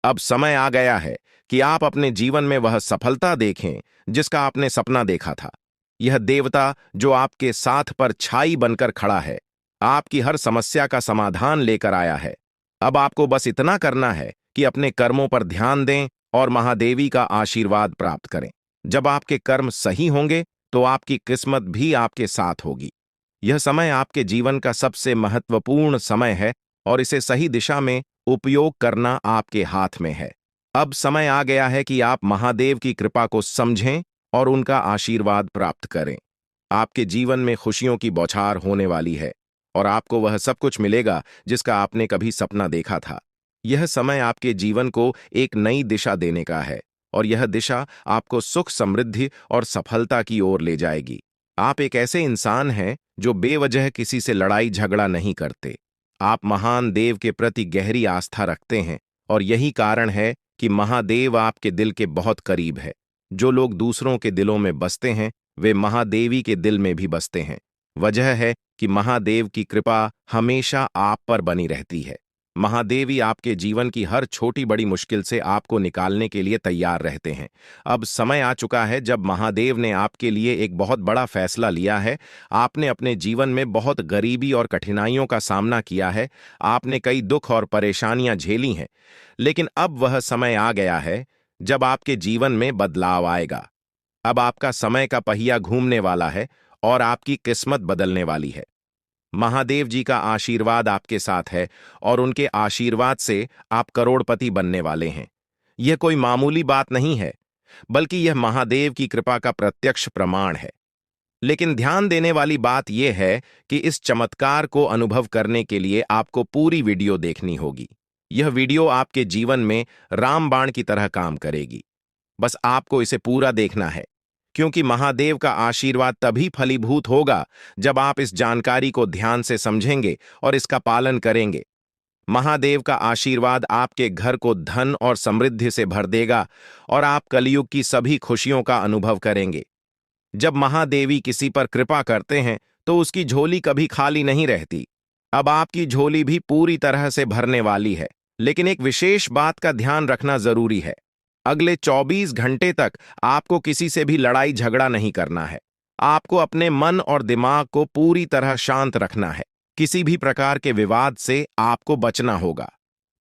अब समय आ गया है कि आप अपने जीवन में वह सफलता देखें जिसका आपने सपना देखा था। यह देवता जो आपके साथ पर छाई बनकर खड़ा है, आपकी हर समस्या का समाधान लेकर आया है। अब आपको बस इतना करना है कि अपने कर्मों पर ध्यान दें और महादेवी का आशीर्वाद प्राप्त करें। जब आपके कर्म सही होंगे तो आपकी किस्मत भी आपके साथ होगी। यह समय आपके जीवन का सबसे महत्वपूर्ण समय है और इसे सही दिशा में उपयोग करना आपके हाथ में है। अब समय आ गया है कि आप महादेव की कृपा को समझें और उनका आशीर्वाद प्राप्त करें। आपके जीवन में खुशियों की बौछार होने वाली है और आपको वह सब कुछ मिलेगा जिसका आपने कभी सपना देखा था। यह समय आपके जीवन को एक नई दिशा देने का है और यह दिशा आपको सुख, समृद्धि और सफलता की ओर ले जाएगी। आप एक ऐसे इंसान हैं जो बेवजह किसी से लड़ाई झगड़ा नहीं करते। आप महान देव के प्रति गहरी आस्था रखते हैं और यही कारण है कि महादेव आपके दिल के बहुत करीब है। जो लोग दूसरों के दिलों में बसते हैं वे महादेवी के दिल में भी बसते हैं। वजह है कि महादेव की कृपा हमेशा आप पर बनी रहती है। महादेवी आपके जीवन की हर छोटी बड़ी मुश्किल से आपको निकालने के लिए तैयार रहते हैं। अब समय आ चुका है जब महादेव ने आपके लिए एक बहुत बड़ा फैसला लिया है। आपने अपने जीवन में बहुत गरीबी और कठिनाइयों का सामना किया है। आपने कई दुख और परेशानियां झेली हैं। लेकिन अब वह समय आ गया है जब आपके जीवन में बदलाव आएगा। अब आपका समय का पहिया घूमने वाला है और आपकी किस्मत बदलने वाली है। महादेव जी का आशीर्वाद आपके साथ है और उनके आशीर्वाद से आप करोड़पति बनने वाले हैं। यह कोई मामूली बात नहीं है, बल्कि यह महादेव की कृपा का प्रत्यक्ष प्रमाण है। लेकिन ध्यान देने वाली बात यह है कि इस चमत्कार को अनुभव करने के लिए आपको पूरी वीडियो देखनी होगी। यह वीडियो आपके जीवन में रामबाण की तरह काम करेगी। बस आपको इसे पूरा देखना है, क्योंकि महादेव का आशीर्वाद तभी फलीभूत होगा जब आप इस जानकारी को ध्यान से समझेंगे और इसका पालन करेंगे। महादेव का आशीर्वाद आपके घर को धन और समृद्धि से भर देगा और आप कलयुग की सभी खुशियों का अनुभव करेंगे। जब महादेवी किसी पर कृपा करते हैं तो उसकी झोली कभी खाली नहीं रहती। अब आपकी झोली भी पूरी तरह से भरने वाली है। लेकिन एक विशेष बात का ध्यान रखना जरूरी है। अगले 24 घंटे तक आपको किसी से भी लड़ाई झगड़ा नहीं करना है। आपको अपने मन और दिमाग को पूरी तरह शांत रखना है। किसी भी प्रकार के विवाद से आपको बचना होगा,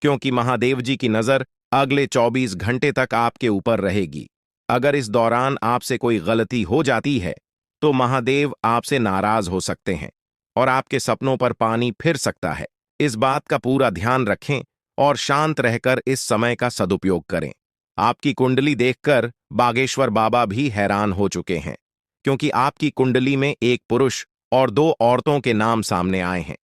क्योंकि महादेव जी की नजर अगले 24 घंटे तक आपके ऊपर रहेगी। अगर इस दौरान आपसे कोई गलती हो जाती है तो महादेव आपसे नाराज हो सकते हैं और आपके सपनों पर पानी फिर सकता है। इस बात का पूरा ध्यान रखें और शांत रहकर इस समय का सदुपयोग करें। आपकी कुंडली देखकर बागेश्वर बाबा भी हैरान हो चुके हैं, क्योंकि आपकी कुंडली में एक पुरुष और 2 औरतों के नाम सामने आए हैं।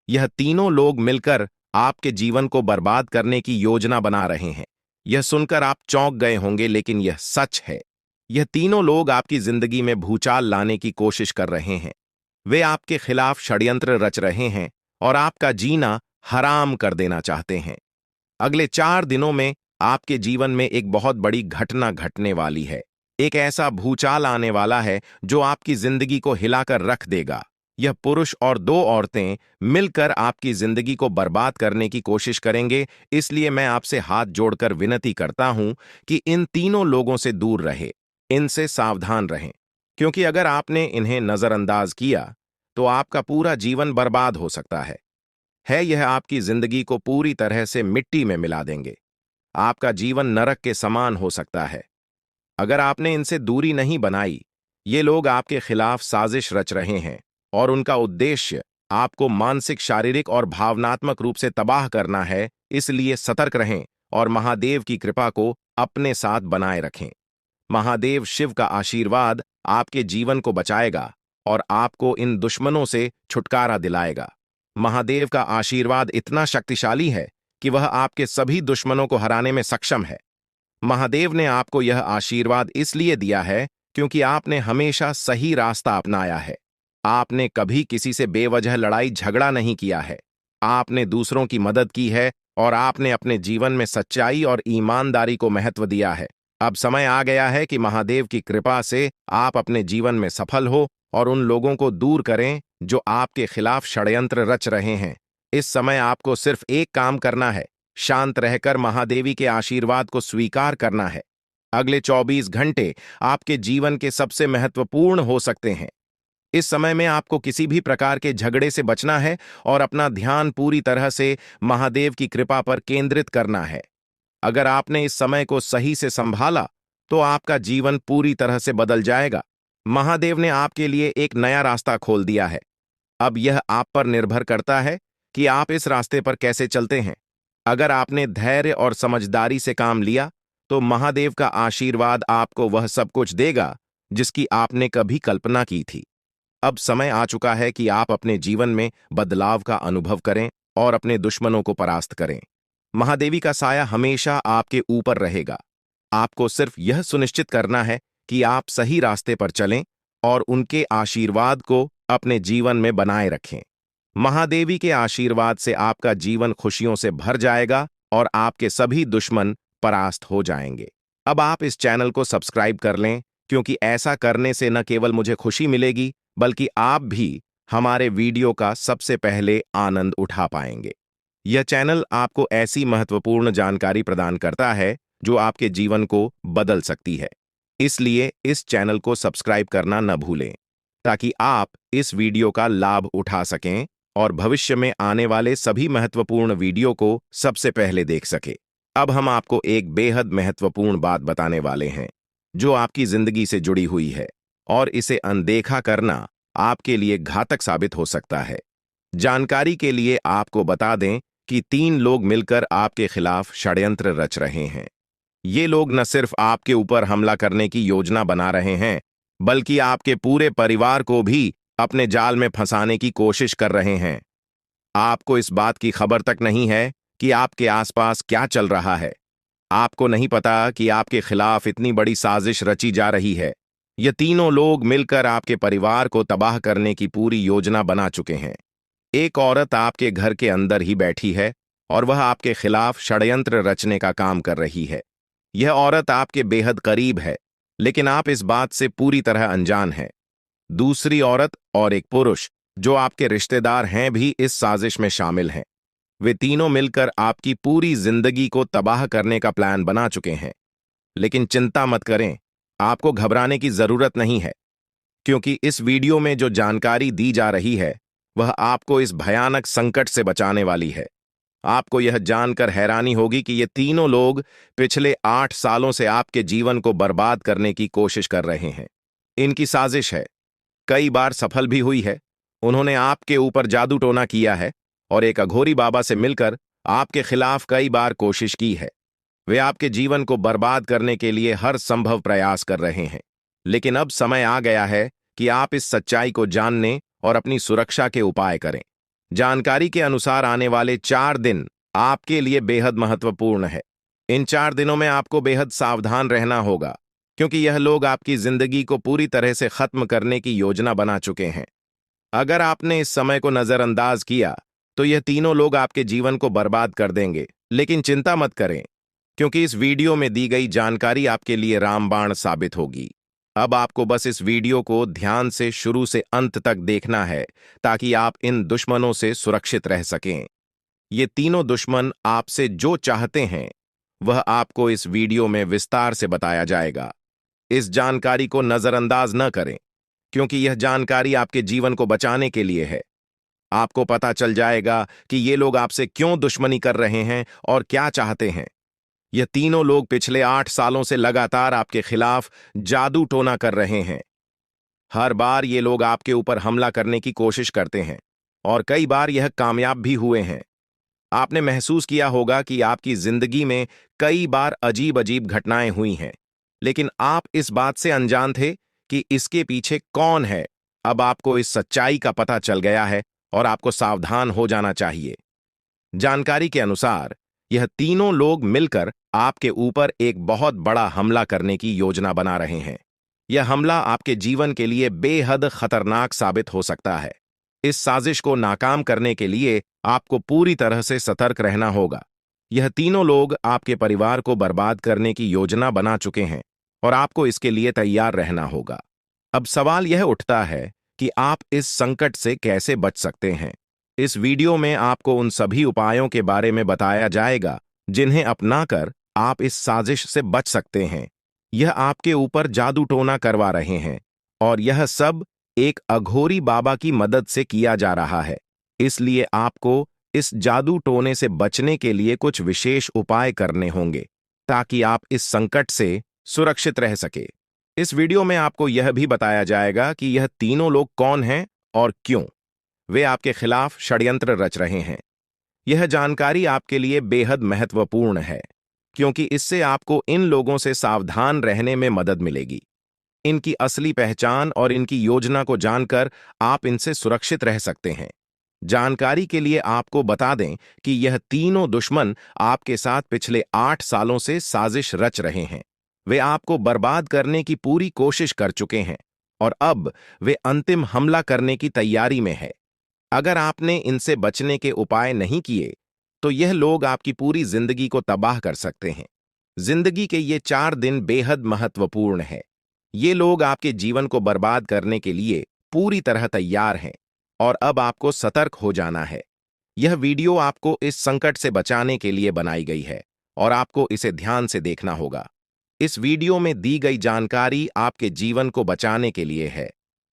यह तीनों लोग मिलकर आपके जीवन को बर्बाद करने की योजना बना रहे हैं। यह सुनकर आप चौंक गए होंगे, लेकिन यह सच है। यह तीनों लोग आपकी जिंदगी में भूचाल लाने की कोशिश कर रहे हैं। वे आपके खिलाफ षड्यंत्र रच रहे हैं और आपका जीना हराम कर देना चाहते हैं। अगले 4 दिनों में आपके जीवन में एक बहुत बड़ी घटना घटने वाली है। एक ऐसा भूचाल आने वाला है जो आपकी जिंदगी को हिलाकर रख देगा। यह पुरुष और 2 औरतें मिलकर आपकी जिंदगी को बर्बाद करने की कोशिश करेंगे। इसलिए मैं आपसे हाथ जोड़कर विनती करता हूं कि इन तीनों लोगों से दूर रहे, इनसे सावधान रहें, क्योंकि अगर आपने इन्हें नजरअंदाज किया तो आपका पूरा जीवन बर्बाद हो सकता है। यह आपकी जिंदगी को पूरी तरह से मिट्टी में मिला देंगे। आपका जीवन नरक के समान हो सकता है। अगर आपने इनसे दूरी नहीं बनाई, ये लोग आपके खिलाफ साजिश रच रहे हैं और उनका उद्देश्य आपको मानसिक, शारीरिक और भावनात्मक रूप से तबाह करना है। इसलिए सतर्क रहें और महादेव की कृपा को अपने साथ बनाए रखें। महादेव शिव का आशीर्वाद आपके जीवन को बचाएगा और आपको इन दुश्मनों से छुटकारा दिलाएगा। महादेव का आशीर्वाद इतना शक्तिशाली है कि वह आपके सभी दुश्मनों को हराने में सक्षम है। महादेव ने आपको यह आशीर्वाद इसलिए दिया है क्योंकि आपने हमेशा सही रास्ता अपनाया है। आपने कभी किसी से बेवजह लड़ाई झगड़ा नहीं किया है। आपने दूसरों की मदद की है और आपने अपने जीवन में सच्चाई और ईमानदारी को महत्व दिया है। अब समय आ गया है कि महादेव की कृपा से आप अपने जीवन में सफल हो और उन लोगों को दूर करें जो आपके खिलाफ षड्यंत्र रच रहे हैं। इस समय आपको सिर्फ एक काम करना है, शांत रहकर महादेवी के आशीर्वाद को स्वीकार करना है। अगले 24 घंटे आपके जीवन के सबसे महत्वपूर्ण हो सकते हैं। इस समय में आपको किसी भी प्रकार के झगड़े से बचना है और अपना ध्यान पूरी तरह से महादेव की कृपा पर केंद्रित करना है। अगर आपने इस समय को सही से संभाला तो आपका जीवन पूरी तरह से बदल जाएगा। महादेव ने आपके लिए एक नया रास्ता खोल दिया है। अब यह आप पर निर्भर करता है कि आप इस रास्ते पर कैसे चलते हैं। अगर आपने धैर्य और समझदारी से काम लिया तो महादेव का आशीर्वाद आपको वह सब कुछ देगा जिसकी आपने कभी कल्पना की थी। अब समय आ चुका है कि आप अपने जीवन में बदलाव का अनुभव करें और अपने दुश्मनों को परास्त करें। महादेवी का साया हमेशा आपके ऊपर रहेगा। आपको सिर्फ यह सुनिश्चित करना है कि आप सही रास्ते पर चलें और उनके आशीर्वाद को अपने जीवन में बनाए रखें। महादेवी के आशीर्वाद से आपका जीवन खुशियों से भर जाएगा और आपके सभी दुश्मन परास्त हो जाएंगे। अब आप इस चैनल को सब्सक्राइब कर लें, क्योंकि ऐसा करने से न केवल मुझे खुशी मिलेगी, बल्कि आप भी हमारे वीडियो का सबसे पहले आनंद उठा पाएंगे। यह चैनल आपको ऐसी महत्वपूर्ण जानकारी प्रदान करता है जो आपके जीवन को बदल सकती है। इसलिए इस चैनल को सब्सक्राइब करना न भूलें ताकि आप इस वीडियो का लाभ उठा सकें और भविष्य में आने वाले सभी महत्वपूर्ण वीडियो को सबसे पहले देख सकें। अब हम आपको एक बेहद महत्वपूर्ण बात बताने वाले हैं जो आपकी जिंदगी से जुड़ी हुई है और इसे अनदेखा करना आपके लिए घातक साबित हो सकता है। जानकारी के लिए आपको बता दें कि 3 लोग मिलकर आपके खिलाफ षड्यंत्र रच रहे हैं। ये लोग न सिर्फ आपके ऊपर हमला करने की योजना बना रहे हैं, बल्कि आपके पूरे परिवार को भी अपने जाल में फंसाने की कोशिश कर रहे हैं। आपको इस बात की खबर तक नहीं है कि आपके आसपास क्या चल रहा है। आपको नहीं पता कि आपके खिलाफ इतनी बड़ी साजिश रची जा रही है। ये तीनों लोग मिलकर आपके परिवार को तबाह करने की पूरी योजना बना चुके हैं। एक औरत आपके घर के अंदर ही बैठी है और वह आपके खिलाफ षड्यंत्र रचने का काम कर रही है। यह औरत आपके बेहद करीब है, लेकिन आप इस बात से पूरी तरह अनजान हैं। दूसरी औरत और एक पुरुष जो आपके रिश्तेदार हैं भी इस साजिश में शामिल हैं। वे तीनों मिलकर आपकी पूरी जिंदगी को तबाह करने का प्लान बना चुके हैं। लेकिन चिंता मत करें, आपको घबराने की जरूरत नहीं है, क्योंकि इस वीडियो में जो जानकारी दी जा रही है वह आपको इस भयानक संकट से बचाने वाली है। आपको यह जानकर हैरानी होगी कि ये तीनों लोग पिछले 8 सालों से आपके जीवन को बर्बाद करने की कोशिश कर रहे हैं। इनकी साजिश है, कई बार सफल भी हुई है। उन्होंने आपके ऊपर जादू टोना किया है और एक अघोरी बाबा से मिलकर आपके खिलाफ कई बार कोशिश की है। वे आपके जीवन को बर्बाद करने के लिए हर संभव प्रयास कर रहे हैं। लेकिन अब समय आ गया है कि आप इस सच्चाई को जानने और अपनी सुरक्षा के उपाय करें। जानकारी के अनुसार आने वाले 4 दिन आपके लिए बेहद महत्वपूर्ण है। इन 4 दिनों में आपको बेहद सावधान रहना होगा, क्योंकि यह लोग आपकी जिंदगी को पूरी तरह से खत्म करने की योजना बना चुके हैं। अगर आपने इस समय को नजरअंदाज किया तो यह तीनों लोग आपके जीवन को बर्बाद कर देंगे। लेकिन चिंता मत करें, क्योंकि इस वीडियो में दी गई जानकारी आपके लिए रामबाण साबित होगी। अब आपको बस इस वीडियो को ध्यान से शुरू से अंत तक देखना है ताकि आप इन दुश्मनों से सुरक्षित रह सकें। ये तीनों दुश्मन आपसे जो चाहते हैं वह आपको इस वीडियो में विस्तार से बताया जाएगा। इस जानकारी को नजरअंदाज न करें, क्योंकि यह जानकारी आपके जीवन को बचाने के लिए है। आपको पता चल जाएगा कि ये लोग आपसे क्यों दुश्मनी कर रहे हैं और क्या चाहते हैं। यह तीनों लोग पिछले 8 सालों से लगातार आपके खिलाफ जादू टोना कर रहे हैं। हर बार ये लोग आपके ऊपर हमला करने की कोशिश करते हैं और कई बार यह कामयाब भी हुए हैं। आपने महसूस किया होगा कि आपकी जिंदगी में कई बार अजीब अजीब घटनाएं हुई हैं, लेकिन आप इस बात से अनजान थे कि इसके पीछे कौन है। अब आपको इस सच्चाई का पता चल गया है और आपको सावधान हो जाना चाहिए। जानकारी के अनुसार यह तीनों लोग मिलकर आपके ऊपर एक बहुत बड़ा हमला करने की योजना बना रहे हैं। यह हमला आपके जीवन के लिए बेहद खतरनाक साबित हो सकता है। इस साजिश को नाकाम करने के लिए आपको पूरी तरह से सतर्क रहना होगा। यह तीनों लोग आपके परिवार को बर्बाद करने की योजना बना चुके हैं और आपको इसके लिए तैयार रहना होगा। अब सवाल यह उठता है कि आप इस संकट से कैसे बच सकते हैं। इस वीडियो में आपको उन सभी उपायों के बारे में बताया जाएगा जिन्हें अपनाकर आप इस साजिश से बच सकते हैं। यह आपके ऊपर जादू टोना करवा रहे हैं और यह सब एक अघोरी बाबा की मदद से किया जा रहा है। इसलिए आपको इस जादू टोने से बचने के लिए कुछ विशेष उपाय करने होंगे ताकि आप इस संकट से सुरक्षित रह सके। इस वीडियो में आपको यह भी बताया जाएगा कि यह तीनों लोग कौन हैं और क्यों वे आपके खिलाफ षड्यंत्र रच रहे हैं। यह जानकारी आपके लिए बेहद महत्वपूर्ण है, क्योंकि इससे आपको इन लोगों से सावधान रहने में मदद मिलेगी। इनकी असली पहचान और इनकी योजना को जानकर आप इनसे सुरक्षित रह सकते हैं। जानकारी के लिए आपको बता दें कि यह तीनों दुश्मन आपके साथ पिछले 8 सालों से साजिश रच रहे हैं। वे आपको बर्बाद करने की पूरी कोशिश कर चुके हैं और अब वे अंतिम हमला करने की तैयारी में है। अगर आपने इनसे बचने के उपाय नहीं किए तो यह लोग आपकी पूरी जिंदगी को तबाह कर सकते हैं। जिंदगी के ये 4 दिन बेहद महत्वपूर्ण है। ये लोग आपके जीवन को बर्बाद करने के लिए पूरी तरह तैयार हैं और अब आपको सतर्क हो जाना है। यह वीडियो आपको इस संकट से बचाने के लिए बनाई गई है और आपको इसे ध्यान से देखना होगा। इस वीडियो में दी गई जानकारी आपके जीवन को बचाने के लिए है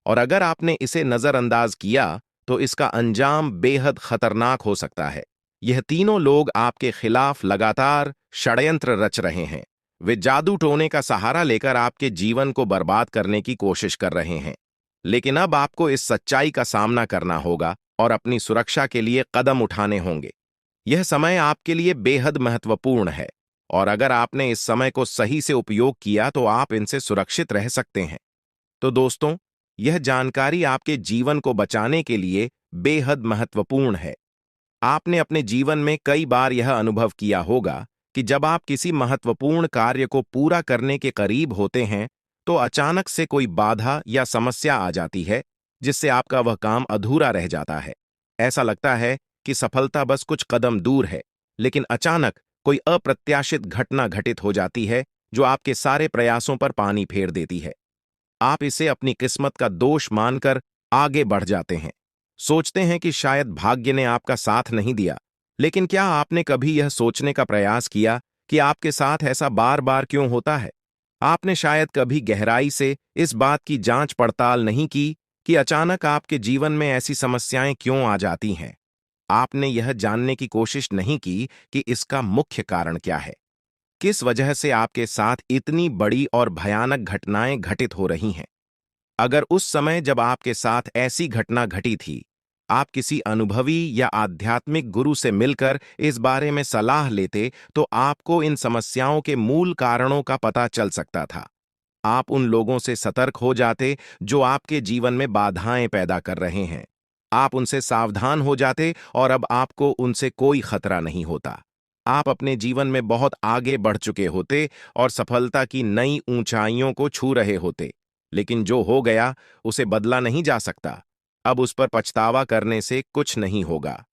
और अगर आपने इसे नजरअंदाज किया तो इसका अंजाम बेहद खतरनाक हो सकता है। यह तीनों लोग आपके खिलाफ लगातार षड्यंत्र रच रहे हैं। वे जादू टोने का सहारा लेकर आपके जीवन को बर्बाद करने की कोशिश कर रहे हैं। लेकिन अब आपको इस सच्चाई का सामना करना होगा और अपनी सुरक्षा के लिए कदम उठाने होंगे। यह समय आपके लिए बेहद महत्वपूर्ण है और अगर आपने इस समय को सही से उपयोग किया तो आप इनसे सुरक्षित रह सकते हैं। तो दोस्तों, यह जानकारी आपके जीवन को बचाने के लिए बेहद महत्वपूर्ण है। आपने अपने जीवन में कई बार यह अनुभव किया होगा कि जब आप किसी महत्वपूर्ण कार्य को पूरा करने के करीब होते हैं तो अचानक से कोई बाधा या समस्या आ जाती है जिससे आपका वह काम अधूरा रह जाता है। ऐसा लगता है कि सफलता बस कुछ कदम दूर है, लेकिन अचानक कोई अप्रत्याशित घटना घटित हो जाती है जो आपके सारे प्रयासों पर पानी फेर देती है। आप इसे अपनी किस्मत का दोष मानकर आगे बढ़ जाते हैं। सोचते हैं कि शायद भाग्य ने आपका साथ नहीं दिया। लेकिन क्या आपने कभी यह सोचने का प्रयास किया कि आपके साथ ऐसा बार बार क्यों होता है? आपने शायद कभी गहराई से इस बात की जांच पड़ताल नहीं की कि अचानक आपके जीवन में ऐसी समस्याएं क्यों आ जाती हैं। आपने यह जानने की कोशिश नहीं की कि इसका मुख्य कारण क्या है। किस वजह से आपके साथ इतनी बड़ी और भयानक घटनाएं घटित हो रही हैं। अगर उस समय जब आपके साथ ऐसी घटना घटी थी, आप किसी अनुभवी या आध्यात्मिक गुरु से मिलकर इस बारे में सलाह लेते तो आपको इन समस्याओं के मूल कारणों का पता चल सकता था। आप उन लोगों से सतर्क हो जाते जो आपके जीवन में बाधाएं पैदा कर रहे हैं। आप उनसे सावधान हो जाते और अब आपको उनसे कोई खतरा नहीं होता। आप अपने जीवन में बहुत आगे बढ़ चुके होते और सफलता की नई ऊंचाइयों को छू रहे होते। लेकिन जो हो गया उसे बदला नहीं जा सकता। अब उस पर पछतावा करने से कुछ नहीं होगा।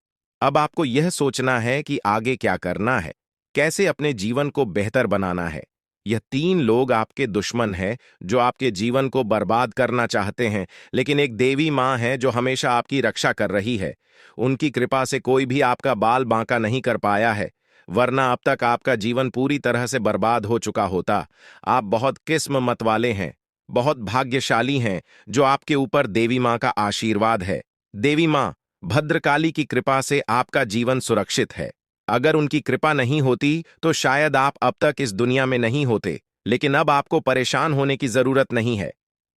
अब आपको यह सोचना है कि आगे क्या करना है, कैसे अपने जीवन को बेहतर बनाना है। यह तीन लोग आपके दुश्मन हैं जो आपके जीवन को बर्बाद करना चाहते हैं, लेकिन एक देवी माँ है जो हमेशा आपकी रक्षा कर रही है। उनकी कृपा से कोई भी आपका बाल बांका नहीं कर पाया है, वरना अब तक आपका जीवन पूरी तरह से बर्बाद हो चुका होता। आप बहुत किस्मत वाले हैं, बहुत भाग्यशाली हैं जो आपके ऊपर देवी माँ का आशीर्वाद है। देवी माँ भद्रकाली की कृपा से आपका जीवन सुरक्षित है। अगर उनकी कृपा नहीं होती तो शायद आप अब तक इस दुनिया में नहीं होते। लेकिन अब आपको परेशान होने की जरूरत नहीं है।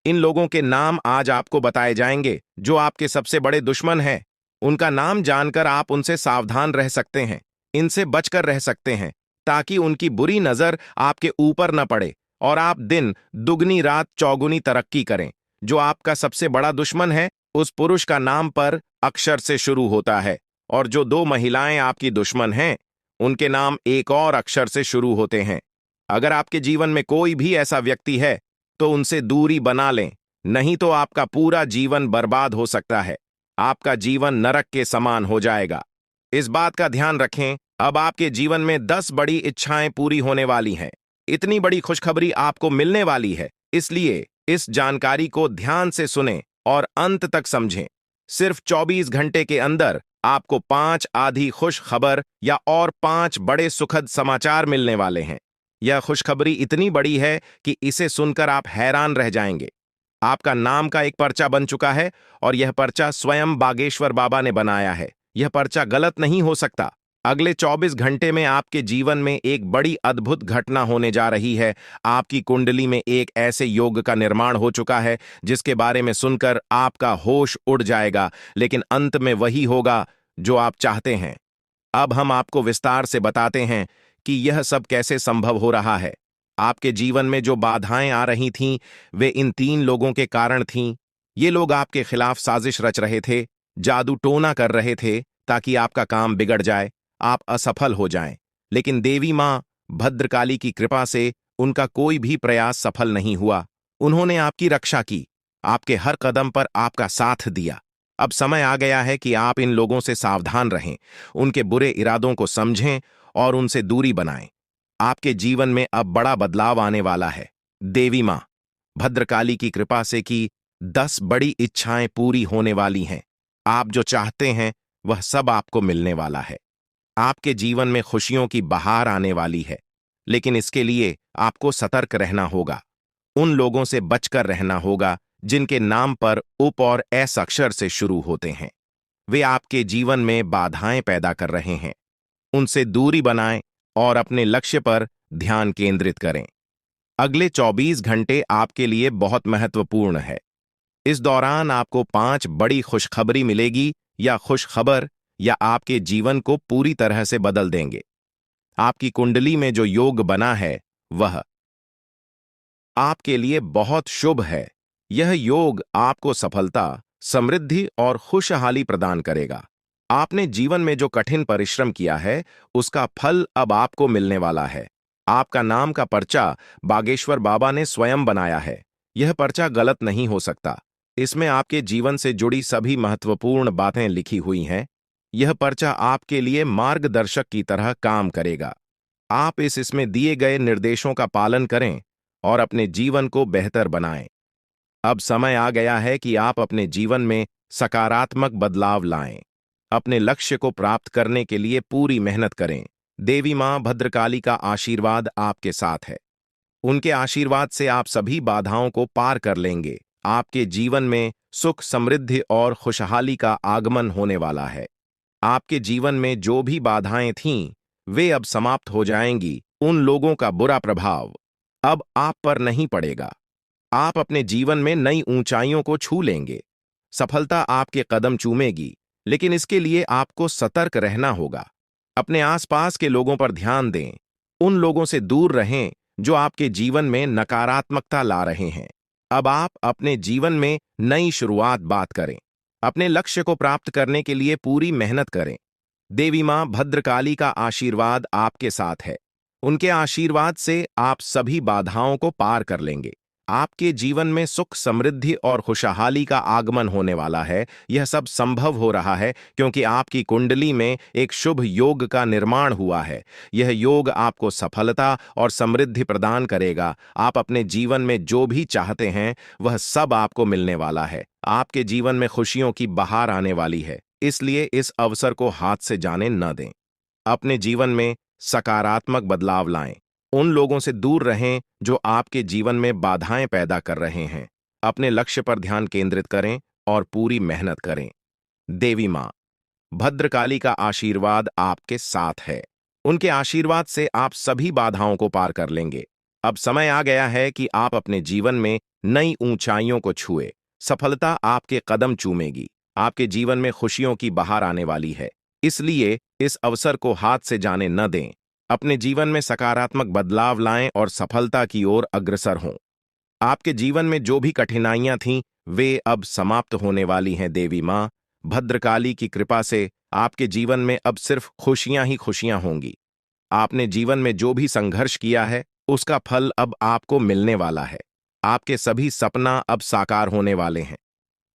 इन लोगों के नाम आज आपको बताए जाएंगे जो आपके सबसे बड़े दुश्मन हैं। उनका नाम जानकर आप उनसे सावधान रह सकते हैं, इनसे बचकर रह सकते हैं, ताकि उनकी बुरी नजर आपके ऊपर न पड़े और आप दिन दुगनी रात चौगुनी तरक्की करें। जो आपका सबसे बड़ा दुश्मन है उस पुरुष का नाम पर अक्षर से शुरू होता है और जो दो महिलाएं आपकी दुश्मन हैं उनके नाम एक और अक्षर से शुरू होते हैं। अगर आपके जीवन में कोई भी ऐसा व्यक्ति है तो उनसे दूरी बना लें, नहीं तो आपका पूरा जीवन बर्बाद हो सकता है। आपका जीवन नरक के समान हो जाएगा। इस बात का ध्यान रखें, अब आपके जीवन में 10 बड़ी इच्छाएं पूरी होने वाली हैं। इतनी बड़ी खुशखबरी आपको मिलने वाली है, इसलिए इस जानकारी को ध्यान से सुनें और अंत तक समझें। सिर्फ 24 घंटे के अंदर आपको 5 आधी खुश खबर या और 5 बड़े सुखद समाचार मिलने वाले हैं। यह खुशखबरी इतनी बड़ी है कि इसे सुनकर आप हैरान रह जाएंगे। आपका नाम का एक पर्चा बन चुका है और यह पर्चा स्वयं बागेश्वर बाबा ने बनाया है। यह पर्चा गलत नहीं हो सकता। अगले 24 घंटे में आपके जीवन में एक बड़ी अद्भुत घटना होने जा रही है। आपकी कुंडली में एक ऐसे योग का निर्माण हो चुका है जिसके बारे में सुनकर आपका होश उड़ जाएगा, लेकिन अंत में वही होगा जो आप चाहते हैं। अब हम आपको विस्तार से बताते हैं कि यह सब कैसे संभव हो रहा है। आपके जीवन में जो बाधाएं आ रही थीं, वे इन 3 लोगों के कारण थीं। ये लोग आपके खिलाफ साजिश रच रहे थे, जादू टोना कर रहे थे ताकि आपका काम बिगड़ जाए, आप असफल हो जाएं। लेकिन देवी मां भद्रकाली की कृपा से उनका कोई भी प्रयास सफल नहीं हुआ। उन्होंने आपकी रक्षा की, आपके हर कदम पर आपका साथ दिया। अब समय आ गया है कि आप इन लोगों से सावधान रहें, उनके बुरे इरादों को समझें और उनसे दूरी बनाएं। आपके जीवन में अब बड़ा बदलाव आने वाला है। देवी मां भद्रकाली की कृपा से कि 10 बड़ी इच्छाएं पूरी होने वाली हैं। आप जो चाहते हैं वह सब आपको मिलने वाला है। आपके जीवन में खुशियों की बहार आने वाली है, लेकिन इसके लिए आपको सतर्क रहना होगा। उन लोगों से बचकर रहना होगा जिनके नाम पर उप और एस अक्षर से शुरू होते हैं। वे आपके जीवन में बाधाएं पैदा कर रहे हैं। उनसे दूरी बनाएं और अपने लक्ष्य पर ध्यान केंद्रित करें। अगले 24 घंटे आपके लिए बहुत महत्वपूर्ण है। इस दौरान आपको 5 बड़ी खुशखबरी मिलेगी, या खुशखबर या आपके जीवन को पूरी तरह से बदल देंगे। आपकी कुंडली में जो योग बना है वह आपके लिए बहुत शुभ है। यह योग आपको सफलता, समृद्धि और खुशहाली प्रदान करेगा। आपने जीवन में जो कठिन परिश्रम किया है उसका फल अब आपको मिलने वाला है। आपका नाम का पर्चा बागेश्वर बाबा ने स्वयं बनाया है। यह पर्चा गलत नहीं हो सकता। इसमें आपके जीवन से जुड़ी सभी महत्वपूर्ण बातें लिखी हुई हैं। यह पर्चा आपके लिए मार्गदर्शक की तरह काम करेगा। आप इसमें दिए गए निर्देशों का पालन करें और अपने जीवन को बेहतर बनाएं। अब समय आ गया है कि आप अपने जीवन में सकारात्मक बदलाव लाएं। अपने लक्ष्य को प्राप्त करने के लिए पूरी मेहनत करें। देवी मां भद्रकाली का आशीर्वाद आपके साथ है। उनके आशीर्वाद से आप सभी बाधाओं को पार कर लेंगे। आपके जीवन में सुख, समृद्धि और खुशहाली का आगमन होने वाला है। आपके जीवन में जो भी बाधाएं थीं, वे अब समाप्त हो जाएंगी। उन लोगों का बुरा प्रभाव अब आप पर नहीं पड़ेगा। आप अपने जीवन में नई ऊंचाइयों को छू लेंगे। सफलता आपके कदम चूमेगी, लेकिन इसके लिए आपको सतर्क रहना होगा। अपने आसपास के लोगों पर ध्यान दें। उन लोगों से दूर रहें जो आपके जीवन में नकारात्मकता ला रहे हैं। अब आप अपने जीवन में नई शुरुआत बात करें। अपने लक्ष्य को प्राप्त करने के लिए पूरी मेहनत करें। देवी मां भद्रकाली का आशीर्वाद आपके साथ है। उनके आशीर्वाद से आप सभी बाधाओं को पार कर लेंगे। आपके जीवन में सुख, समृद्धि और खुशहाली का आगमन होने वाला है। यह सब संभव हो रहा है क्योंकि आपकी कुंडली में एक शुभ योग का निर्माण हुआ है। यह योग आपको सफलता और समृद्धि प्रदान करेगा। आप अपने जीवन में जो भी चाहते हैं वह सब आपको मिलने वाला है। आपके जीवन में खुशियों की बहार आने वाली है, इसलिए इस अवसर को हाथ से जाने न दें। अपने जीवन में सकारात्मक बदलाव लाएं। उन लोगों से दूर रहें जो आपके जीवन में बाधाएं पैदा कर रहे हैं। अपने लक्ष्य पर ध्यान केंद्रित करें और पूरी मेहनत करें। देवी मां भद्रकाली का आशीर्वाद आपके साथ है। उनके आशीर्वाद से आप सभी बाधाओं को पार कर लेंगे। अब समय आ गया है कि आप अपने जीवन में नई ऊंचाइयों को छुए। सफलता आपके कदम चूमेगी। आपके जीवन में खुशियों की बहार आने वाली है, इसलिए इस अवसर को हाथ से जाने न दें। अपने जीवन में सकारात्मक बदलाव लाएं और सफलता की ओर अग्रसर हों। आपके जीवन में जो भी कठिनाइयां थीं, वे अब समाप्त होने वाली हैं। देवी मां भद्रकाली की कृपा से आपके जीवन में अब सिर्फ खुशियां ही खुशियां होंगी। आपने जीवन में जो भी संघर्ष किया है, उसका फल अब आपको मिलने वाला है। आपके सभी सपना अब साकार होने वाले हैं।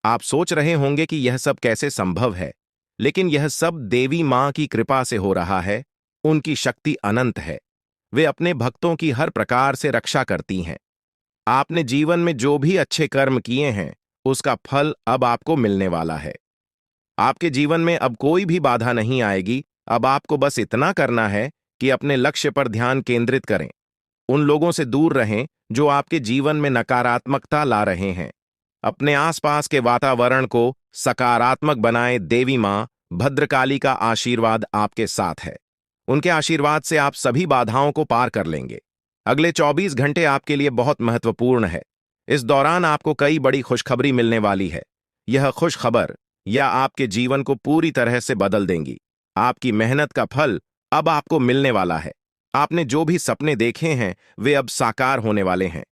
आप सोच रहे होंगे कि यह सब कैसे संभव है, लेकिन यह सब देवी मां की कृपा से हो रहा है। उनकी शक्ति अनंत है। वे अपने भक्तों की हर प्रकार से रक्षा करती हैं। आपने जीवन में जो भी अच्छे कर्म किए हैं, उसका फल अब आपको मिलने वाला है। आपके जीवन में अब कोई भी बाधा नहीं आएगी। अब आपको बस इतना करना है कि अपने लक्ष्य पर ध्यान केंद्रित करें। उन लोगों से दूर रहें जो आपके जीवन में नकारात्मकता ला रहे हैं। अपने आसपास के वातावरण को सकारात्मक बनाएं। देवी मां भद्रकाली का आशीर्वाद आपके साथ है। उनके आशीर्वाद से आप सभी बाधाओं को पार कर लेंगे। अगले 24 घंटे आपके लिए बहुत महत्वपूर्ण है। इस दौरान आपको कई बड़ी खुशखबरी मिलने वाली है। यह खुशखबर या आपके जीवन को पूरी तरह से बदल देंगी। आपकी मेहनत का फल अब आपको मिलने वाला है। आपने जो भी सपने देखे हैं, वे अब साकार होने वाले हैं।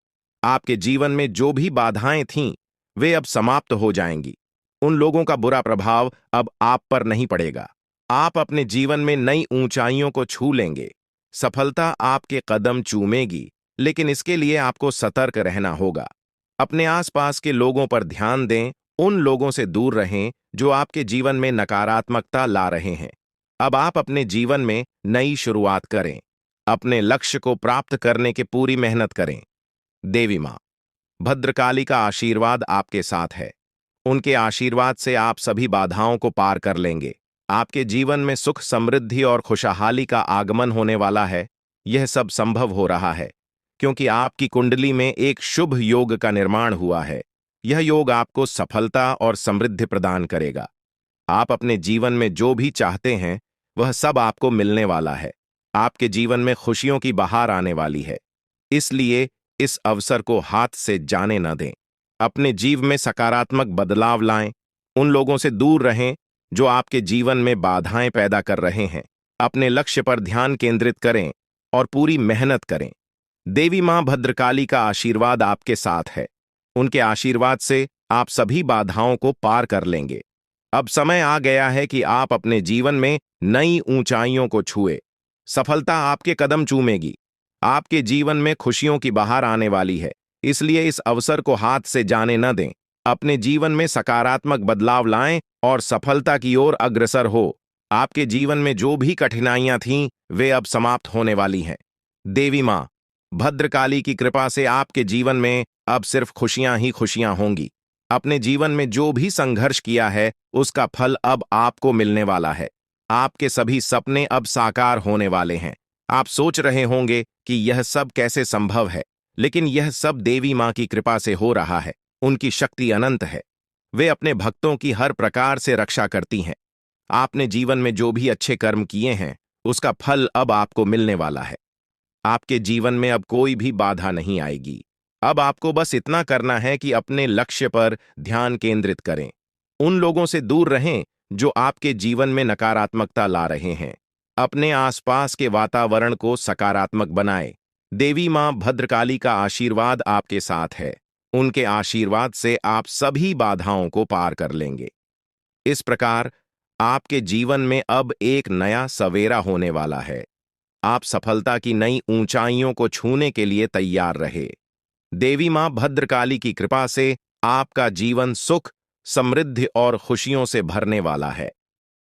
आपके जीवन में जो भी बाधाएं थीं, वे अब समाप्त हो जाएंगी। उन लोगों का बुरा प्रभाव अब आप पर नहीं पड़ेगा। आप अपने जीवन में नई ऊंचाइयों को छू लेंगे। सफलता आपके कदम चूमेगी, लेकिन इसके लिए आपको सतर्क रहना होगा। अपने आसपास के लोगों पर ध्यान दें। उन लोगों से दूर रहें जो आपके जीवन में नकारात्मकता ला रहे हैं। अब आप अपने जीवन में नई शुरुआत करें। अपने लक्ष्य को प्राप्त करने की पूरी मेहनत करें। देवी मां भद्रकाली का आशीर्वाद आपके साथ है। उनके आशीर्वाद से आप सभी बाधाओं को पार कर लेंगे। आपके जीवन में सुख, समृद्धि और खुशहाली का आगमन होने वाला है। यह सब संभव हो रहा है क्योंकि आपकी कुंडली में एक शुभ योग का निर्माण हुआ है। यह योग आपको सफलता और समृद्धि प्रदान करेगा। आप अपने जीवन में जो भी चाहते हैं वह सब आपको मिलने वाला है। आपके जीवन में खुशियों की बहार आने वाली है। इसलिए इस अवसर को हाथ से जाने न दें। अपने जीवन में सकारात्मक बदलाव लाएं। उन लोगों से दूर रहें जो आपके जीवन में बाधाएं पैदा कर रहे हैं। अपने लक्ष्य पर ध्यान केंद्रित करें और पूरी मेहनत करें। देवी मां भद्रकाली का आशीर्वाद आपके साथ है। उनके आशीर्वाद से आप सभी बाधाओं को पार कर लेंगे। अब समय आ गया है कि आप अपने जीवन में नई ऊंचाइयों को छुए। सफलता आपके कदम चूमेगी। आपके जीवन में खुशियों की बहार आने वाली है। इसलिए इस अवसर को हाथ से जाने न दें। अपने जीवन में सकारात्मक बदलाव लाएं और सफलता की ओर अग्रसर हो। आपके जीवन में जो भी कठिनाइयां थीं, वे अब समाप्त होने वाली हैं। देवी मां भद्रकाली की कृपा से आपके जीवन में अब सिर्फ खुशियां ही खुशियां होंगी। अपने जीवन में जो भी संघर्ष किया है उसका फल अब आपको मिलने वाला है। आपके सभी सपने अब साकार होने वाले हैं। आप सोच रहे होंगे कि यह सब कैसे संभव है, लेकिन यह सब देवी मां की कृपा से हो रहा है। उनकी शक्ति अनंत है। वे अपने भक्तों की हर प्रकार से रक्षा करती हैं। आपने जीवन में जो भी अच्छे कर्म किए हैं उसका फल अब आपको मिलने वाला है। आपके जीवन में अब कोई भी बाधा नहीं आएगी। अब आपको बस इतना करना है कि अपने लक्ष्य पर ध्यान केंद्रित करें। उन लोगों से दूर रहें जो आपके जीवन में नकारात्मकता ला रहे हैं। अपने आसपास के वातावरण को सकारात्मक बनाएं। देवी मां भद्रकाली का आशीर्वाद आपके साथ है। उनके आशीर्वाद से आप सभी बाधाओं को पार कर लेंगे। इस प्रकार आपके जीवन में अब एक नया सवेरा होने वाला है। आप सफलता की नई ऊंचाइयों को छूने के लिए तैयार रहे। देवी मां भद्रकाली की कृपा से आपका जीवन सुख, समृद्धि और खुशियों से भरने वाला है।